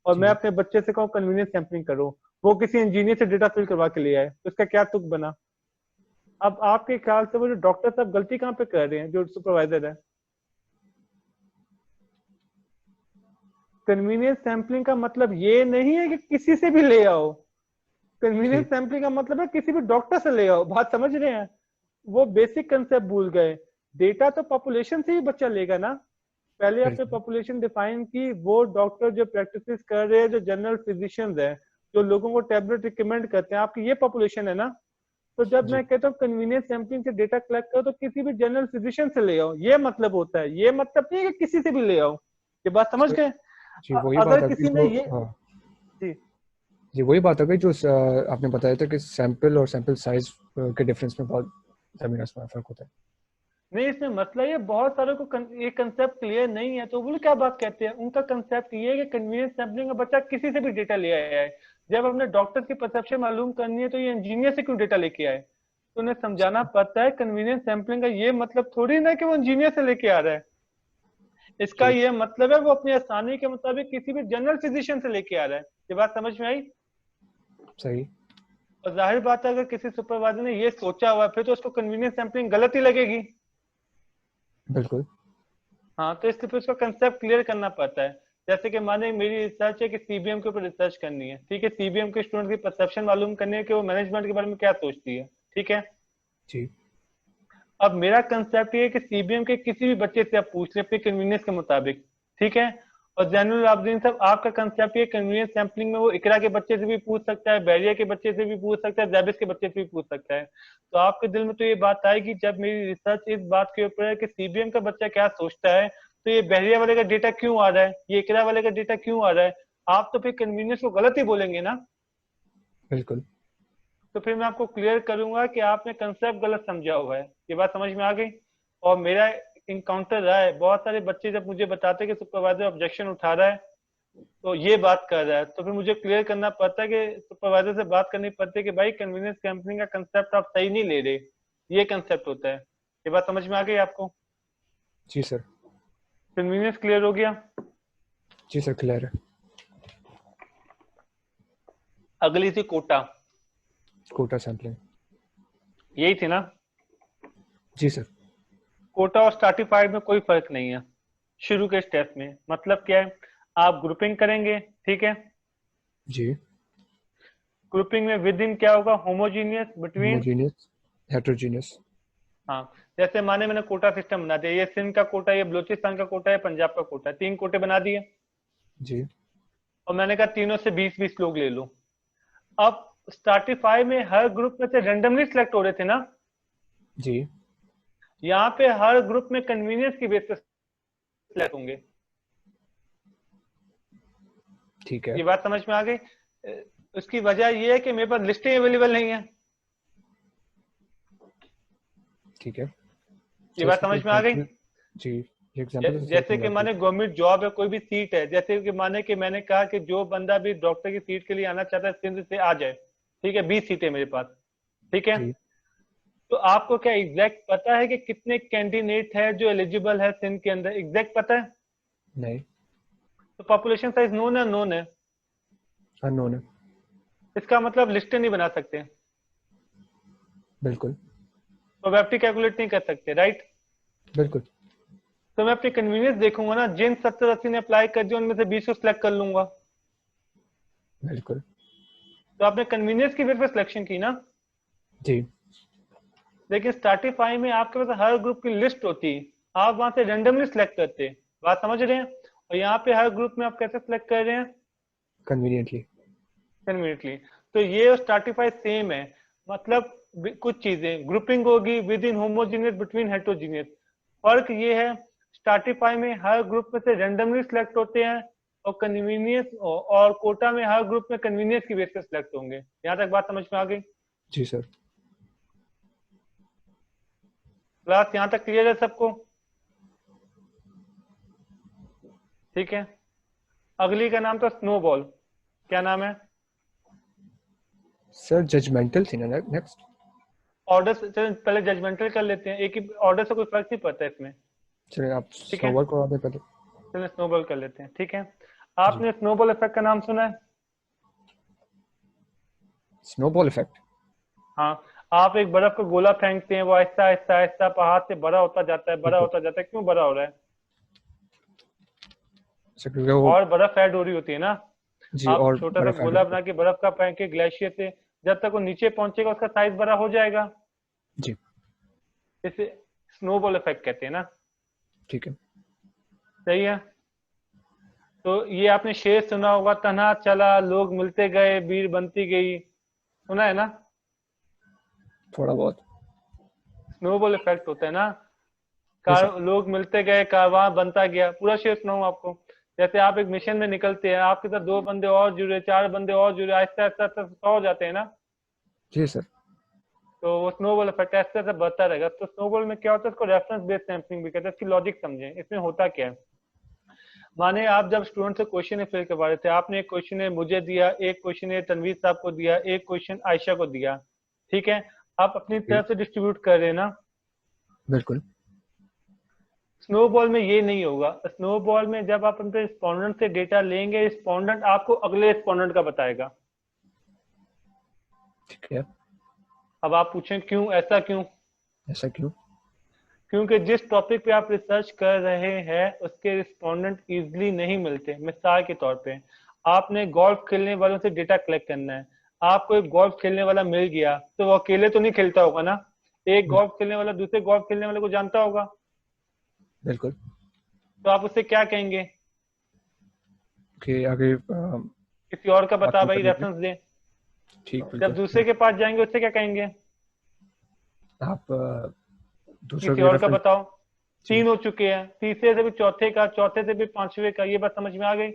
और
जी।
मैं अपने बच्चे से कहूँ कन्वीनियंस सैम्पलिंग करो, वो किसी इंजीनियर से डेटा फिल करवा के ले आए, तो उसका क्या तुक बना? अब आपके ख्याल से वो जो डॉक्टर साहब गलती कहाँ पे कर रहे हैं, जो सुपरवाइजर है? कन्वीनियंस सैम्पलिंग का मतलब ये नहीं है कि किसी से भी ले आओ। कन्वीनियंस
ठीक।
सैम्पलिंग का मतलब है किसी भी डॉक्टर से ले आओ, बात समझ रहे हैं? वो बेसिक कंसेप्ट भूल गए। डेटा तो पॉपुलेशन से ही बच्चा लेगा ना। पहले आपने
बिल्कुल
पॉपुलेशन डिफाइन की, वो डॉक्टर जो प्रैक्टिस कर रहे हैं, जो जनरल फिजिशियंस है, जो लोगों को टैबलेट रिकमेंड करते हैं, आपकी ये पॉपुलेशन है ना। तो जब
जी
मैं कहता हूँ कन्वीनियंस सैम्पलिंग से डेटा कलेक्ट करो, तो किसी भी जनरल फिजिशियन से ले आओ, ये मतलब होता है। ये मतलब नहीं है कि किसी से भी ले आओ। ये बात समझ
सर,
गए?
जी वही
अगर
बात आ गई
किसी ने
जो
ये,
हाँ
जी
जी वही बात आ गई जो आपने बताया था कि सैंपल और सैंपल साइज के डिफरेंस में बहुत जमीन आसमान फर्क होता है।
नहीं, इसमें मसला ये बहुत सारे को ये कंसेप्ट क्लियर नहीं है, तो वो लोग क्या बात कहते हैं, उनका कंसेप्ट ये है कि कन्वीनियंस सैम्पलिंग का बच्चा किसी से भी डेटा ले आया है। जब हमने डॉक्टर की परसेप्शन मालूम करनी है, तो ये इंजीनियर से क्यों डेटा लेके आए? तो उन्हें समझाना पड़ता है कन्वीनियंस सैम्पलिंग का ये मतलब थोड़ी ना कि वो इंजीनियर से लेके आ रहा है। इसका
ठीक।
ये मतलब है वो अपनी आसानी के मुताबिक किसी भी जनरल फिजिशियन से लेके आ रहा है। ये बात समझ में आई?
सही।
और जाहिर बात है अगर किसी सुपरवाइजर ने ये सोचा हुआ है, फिर तो उसको कन्वीनियंस सैम्पलिंग गलत ही लगेगी।
बिल्कुल।
हाँ, तो इसलिए फिर उसका कंसेप्ट क्लियर करना पड़ता है। जैसे कि माने मेरी रिसर्च है कि सीबीएम के ऊपर रिसर्च करनी है, ठीक है, सीबीएम के स्टूडेंट की परसेप्शन मालूम करनी है कि वो मैनेजमेंट के बारे में क्या सोचती है, ठीक है।
जी
अब मेरा कंसेप्ट ये है कि सीबीएम के किसी भी बच्चे से आप पूछ ले अपने कन्वीनियंस के मुताबिक, ठीक है। और जनरल ऑब्जर्वेशन साहब आपका कंसेप्ट ये कन्वीनियंस सैम्पलिंग में वो इकरा के बच्चे से भी पूछ सकता है, बैरिया के बच्चे से भी पूछ सकता है, जैबिस के बच्चे से भी पूछ सकता है। तो आपके दिल में तो ये बात आएगी जब मेरी रिसर्च इस बात के ऊपर है कि सीबीएम का बच्चा क्या सोचता है, तो ये बैरिया वाले का डेटा क्यों आ रहा है, ये इकरा वाले का डेटा क्यों आ रहा है। आप तो फिर कन्वीनियंस को गलत ही बोलेंगे ना।
बिल्कुल।
तो फिर मैं आपको क्लियर करूंगा कि आपने कंसेप्ट गलत समझा हुआ है। ये बात समझ में आ गई? और मेरा इनकाउंटर रहा है, बहुत सारे बच्चे जब मुझे बताते हैं कि सुपरवाइजर ऑब्जेक्शन उठा रहा है, तो ये बात कर रहा है, तो फिर मुझे क्लियर करना पड़ता है कि सुपरवाइजर से बात करनी पड़ती है कि भाई कन्वीनियंस सैम्पलिंग का कंसेप्ट आप सही नहीं ले रहे, ये कंसेप्ट होता है। ये बात समझ में आ गई आपको?
जी सर।
कन्वीनियंस क्लियर हो गया?
जी सर क्लियर है।
अगली थी कोटा,
कोटा सैंपलिंग।
यही थी ना?
जी सर।
कोटा और स्ट्रैटिफाइड में कोई फर्क नहीं है शुरू के स्टेप में। मतलब क्या है, आप ग्रुपिंग करेंगे, ठीक है।
जी।
ग्रुपिंग में विद इन क्या होगा, होमोजीनियस बिटवीन।
Homogeneous heterogeneous.
हाँ, जैसे माने मैंने कोटा सिस्टम बना दिया, ये सिंध का कोटा, ये बलूचिस्तान का कोटा है, पंजाब का कोटा, 3 कोटे बना दिए।
जी।
और मैंने कहा तीनों से 20-20 लोग ले लो। अब स्ट्रैटिफाई में हर ग्रुप में से रेंडमली सिलेक्ट हो रहे थे ना।
जी।
यहाँ पे हर ग्रुप में कन्वीनियंस की बेसिस सिलेक्ट होंगे।
ठीक है।
ये बात समझ में आ गई? उसकी वजह ये है कि मेरे पास लिस्टें अवेलेबल नहीं है।
ठीक है।
ये बात समझ में आ गई?
जी एग्जांपल
जैसे कि माने गवर्नमेंट जॉब है, कोई भी सीट है, जैसे कि माने कि मैंने कहा कि जो बंदा भी डॉक्टर की सीट के लिए आना चाहता है सिंध से आ जाए, ठीक है, 20 सीटें मेरे पास, ठीक है।
जी।
तो आपको क्या एग्जैक्ट पता है कि कितने कैंडिडेट है जो एलिजिबल है सिंध के अंदर, एग्जैक्ट पता है?
नहीं।
तो पॉपुलेशन साइज नोन है, नोन है।
अननोन है।
इसका मतलब लिस्टें नहीं बना सकते,
बिल्कुल।
प्रोबेबिलिटी कैलकुलेट नहीं कर सकते, राइट।
बिल्कुल।
तो मैं अपनी कन्वीनियंस देखूंगा ना, जिन 70-80 ने अप्लाई कर दिया उनमें से 20 को सिलेक्ट कर लूंगा।
बिल्कुल।
तो आपने कन्वीनियंस की बेस पर सिलेक्शन की ना।
जी।
लेकिन स्ट्रैटिफाई में आपके पास हर ग्रुप की लिस्ट होती है, आप वहां से रेंडमली सिलेक्ट करते हैं। बात समझ रहे हैं? और यहाँ पे हर ग्रुप में आप कैसे सिलेक्ट कर रहे हैं,
कन्वीनियंटली।
कन्वीनियंटली। तो ये स्ट्रैटिफाई सेम है। मतलब कुछ चीजें ग्रुपिंग होगी with in homogeneous between heterogeneous. फर्क ये है, स्ट्रैटिफाई में हर ग्रुप में से रेंडमली सिलेक्ट होते हैं, और कन्वीनियंस और कोटा में हर ग्रुप में कन्वीनियंस की बेस पर सिलेक्ट होंगे। यहाँ तक बात समझ में आ गई?
जी सर।
क्लास यहाँ तक क्लियर है सबको? ठीक है। अगली का नाम था स्नोबॉल। क्या नाम है?
सर जजमेंटल थी ना नेक्स्ट।
ऑर्डर से चलो पहले जजमेंटल कर लेते हैं, एक ही ऑर्डर से कोई फर्क नहीं पड़ता इसमें।
चलिए आप
ठीक है,
स्नोबॉल को आगे पहले।
चलो स्नोबॉल कर लेते हैं, ठीक है। आपने स्नोबॉल इफेक्ट का नाम सुना है?
Snowball effect.
हाँ, आप एक बर्फ का गोला फेंकते हैं, वो आहिस्ता आहिस्ता आहिस्ता पहाड़ से बड़ा होता जाता है, बड़ा होता जाता है। क्यों बड़ा हो रहा है?
सर क्योंकि वो
और बर्फ ऐड हो रही होती है ना।
जी
आप
और
छोटा सा
बर्फ ऐड
गोला
होती
बना के बर्फ का फेंके ग्लेशियर से, जब तक वो नीचे पहुंचेगा उसका साइज बड़ा हो जाएगा।
जी
इसे स्नोबॉल इफेक्ट कहते हैं ना,
ठीक है।
सही है। तो ये आपने शेर सुना होगा, तना चला लोग मिलते गए भीड़ बनती गई, सुना है ना?
थोड़ा बहुत।
स्नोबॉल इफेक्ट होता है ना,
जी सर।
लोग मिलते गए कारवां बनता गया। पूरा शेर सुनाऊं आपको? जैसे आप एक मिशन में निकलते हैं, आपके साथ 2 बंदे और जुड़े, 4 बंदे और जुड़े, आहिस्ता आहिस्ता आहिस्ता 100 हो जाते हैं ना,
जी सर।
तो वो स्नोबॉल इफेक्ट ऐसे ऐसे बढ़ता रहेगा। तो स्नोबॉल में क्या होता है, इसको रेफरेंस बेस्ड सैम्पलिंग भी कहते हैं। इसकी लॉजिक समझें, इसमें होता क्या है। माने आप जब स्टूडेंट से क्वेश्चन फिल करवा रहे थे, आपने एक क्वेश्चन मुझे दिया, एक क्वेश्चन तनवीर साहब को दिया, एक क्वेश्चन आयशा को दिया, ठीक है? आप अपनी तरफ से डिस्ट्रीब्यूट कर रहे हैं ना।
बिल्कुल।
स्नोबॉल में ये नहीं होगा। स्नोबॉल में जब आप अपने रिस्पॉन्डेंट से डेटा लेंगे, रिस्पॉन्डेंट आपको अगले रिस्पॉन्डेंट का बताएगा।
ठीक है।
अब आप पूछें क्यों, ऐसा क्यों?
ऐसा क्यों?
क्योंकि जिस टॉपिक पे आप रिसर्च कर रहे हैं उसके रिस्पॉन्डेंट इजीली नहीं मिलते। मिसाल के तौर पे आपने गोल्फ खेलने वालों से डेटा कलेक्ट करना है, आपको एक गोल्फ खेलने वाला मिल गया, तो वो अकेले तो नहीं खेलता होगा ना, एक गोल्फ खेलने वाला दूसरे गोल्फ खेलने वाले को जानता होगा,
बिल्कुल।
तो आप उससे क्या कहेंगे
कि आगे
किसी और का बता भाई, रेफरेंस दे।
ठीक,
जब
बिल्कुल।
दूसरे के पास जाएंगे उससे क्या कहेंगे,
आप दूसरों
किसी
के
और का
रेफरेंस।
बताओ।
जी
3 हो चुके हैं, तीसरे से भी चौथे का, चौथे से भी 5वें का। ये बात समझ में आ गई?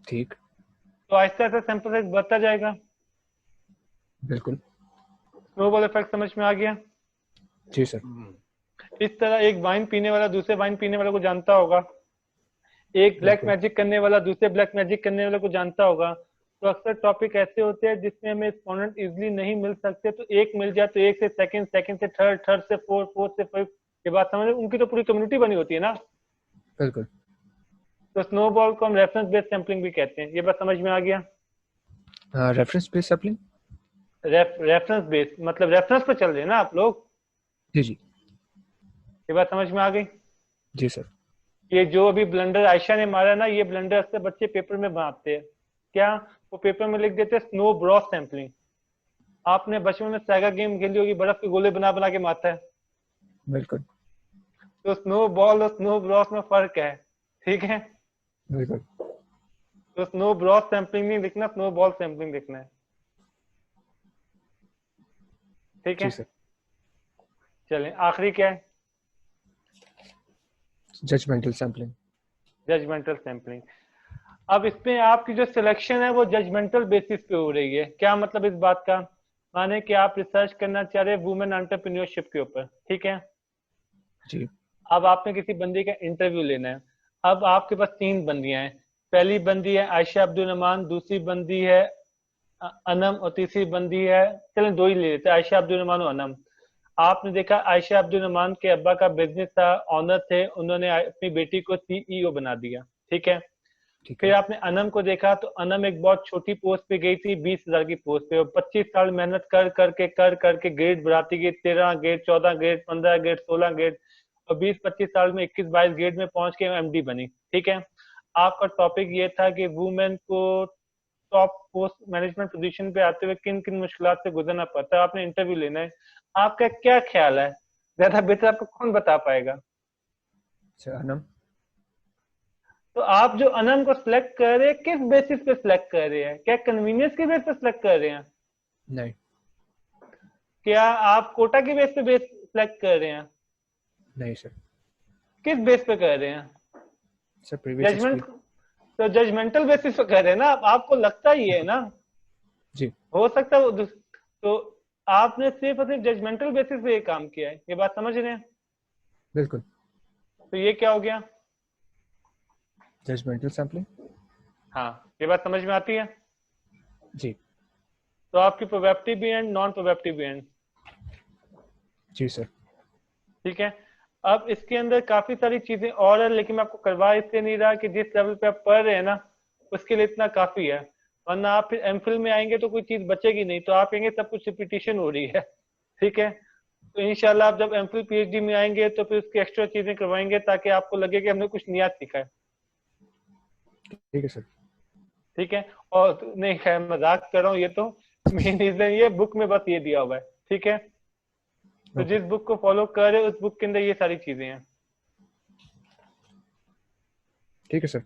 ठीक।
तो आहिस्ता आहिस्ता सैंपल साइज बढ़ता जाएगा।
बिल्कुल।
स्नोबॉल इफेक्ट समझ में आ गया?
जी सर।
इस तरह एक वाइन पीने वाला दूसरे वाइन पीने वाले को जानता होगा, एक ब्लैक
बिल्कुल।
मैजिक करने वाला दूसरे ब्लैक मैजिक करने वाले को जानता होगा। तो अक्सर टॉपिक ऐसे होते हैं जिसमें हमें एक्सपोनेंट इजीली नहीं मिल सकते, तो एक मिल जाए तो एक से सेकंड, सेकंड से थर्ड, थर्ड से फोर्थ, फोर्थ से फिफ्थ। ये बात समझ, उनकी तो पूरी कम्युनिटी बनी होती है ना।
बिल्कुल।
तो स्नोबॉल को हम रेफरेंस बेस्ड सैम्पलिंग भी कहते हैं। ये बात समझ में आ गया?
Reference based sampling.
Reference based मतलब रेफरेंस पे चल रहे हैं ना आप लोग।
जी जी।
ये बात समझ में आ गई?
जी सर।
ये जो अभी ब्लंडर आयशा ने मारा ना, ये ब्लंडर अक्सर बच्चे पेपर में बनाते हैं। क्या वो पेपर में लिख देते हैं स्नो ब्रॉस सैम्पलिंग। आपने बचपन में सैगा गेम खेली होगी, बर्फ के गोले बना बना के मारता है।
बिल्कुल।
तो स्नो बॉल और स्नो ब्रॉस में फर्क है, ठीक है?
बिल्कुल।
तो स्नो ब्रॉस सैम्पलिंग नहीं लिखना, स्नो बॉल सैम्पलिंग लिखना है, ठीक है?
जी सर।
चलें, आखिरी क्या है?
Judgemental sampling.
Judgemental sampling. अब इसमें आपकी जो सिलेक्शन है वो जजमेंटल बेसिस पे हो रही है। क्या मतलब इस बात का? माने कि आप रिसर्च करना चाह रहे हैं वुमेन एंटरप्रेन्योरशिप के ऊपर, ठीक है?
जी।
अब आपने किसी बंदी का इंटरव्यू लेना है। अब आपके पास 3 बंदियां हैं। पहली बंदी है आयशा अब्दुल रहमान, दूसरी बंदी है अनम, और तीसरी बंदी है, चलें 2 ही ले लेते हैं, आयशा अब्दुल रहमान और अनम। आपने देखा आयशा अब्दुल रहमान के अब्बा का बिजनेस था, ऑनर थे, उन्होंने अपनी बेटी को सीईओ बना दिया, ठीक है?
ठीक
फिर
है।
आपने अनम को देखा, तो अनम एक बहुत छोटी पोस्ट पे गई थी, 20,000 की पोस्ट पे, और 25 साल मेहनत कर करके ग्रेड बढ़ाती गई, 13 ग्रेड, 14 ग्रेड, 15 ग्रेड, 16 ग्रेड, और 20-25 साल में 21-22 ग्रेड में पहुंच के एमडी बनी, ठीक है? आपका टॉपिक ये था कि वुमेन को टॉप पोस्ट मैनेजमेंट पोजीशन पे आते हुए किन किन मुश्किलात से गुजरना पड़ता है। आपने इंटरव्यू लेना है। आपका क्या ख्याल है, ज्यादा बेहतर आपको कौन बता पाएगा?
सर अनम।
तो आप जो अनम को सिलेक्ट कर रहे हैं, किस बेसिस पे सिलेक्ट कर रहे हैं? क्या कन्वीनियंस के बेस पे सिलेक्ट कर रहे हैं?
नहीं।
क्या आप कोटा के बेस पे सिलेक्ट कर रहे हैं?
नहीं सर।
किस बेस पे कर रहे हैं?
Sir previous
judgement.
एक्सपीरियंस।
तो जजमेंटल बेसिस पे कर रहे हैं ना आपको लगता ही है ना।
जी।
हो सकता है तो आपने सिर्फ और सिर्फ जजमेंटल बेसिस पे ये काम किया है। ये बात समझ रहे हैं?
बिल्कुल।
तो ये क्या हो गया?
Judgemental sampling.
हाँ, ये बात समझ में आती है?
जी।
तो आपकी प्रोबेबिलिटी भी एंड नॉन प्रोबेबिलिटी भी एंड,
जी सर।
ठीक है? अब इसके अंदर काफी सारी चीजें और है, लेकिन मैं आपको करवा इसलिए नहीं रहा कि जिस लेवल पे आप पढ़ रहे हैं ना उसके लिए इतना काफी है, वरना आप फिर एमफिल में आएंगे तो कोई चीज बचेगी नहीं, तो आप कहेंगे सब कुछ रिपीटिशन हो रही है, ठीक है? तो इंशाल्लाह आप जब एमफिल पीएचडी में आएंगे तो फिर उसकी एक्स्ट्रा चीजें करवाएंगे ताकि आपको लगे कि हमने कुछ नया सीखा है,
ठीक है सर।
ठीक है? और नहीं खैर, मजाक कर रहा हूँ ये तो, मेन रीजन ये बुक में बस ये दिया हुआ है, ठीक है। तो
Okay.
जिस बुक को फॉलो कर रहे हो उस बुक के अंदर ये सारी चीजें हैं।
ठीक है सर।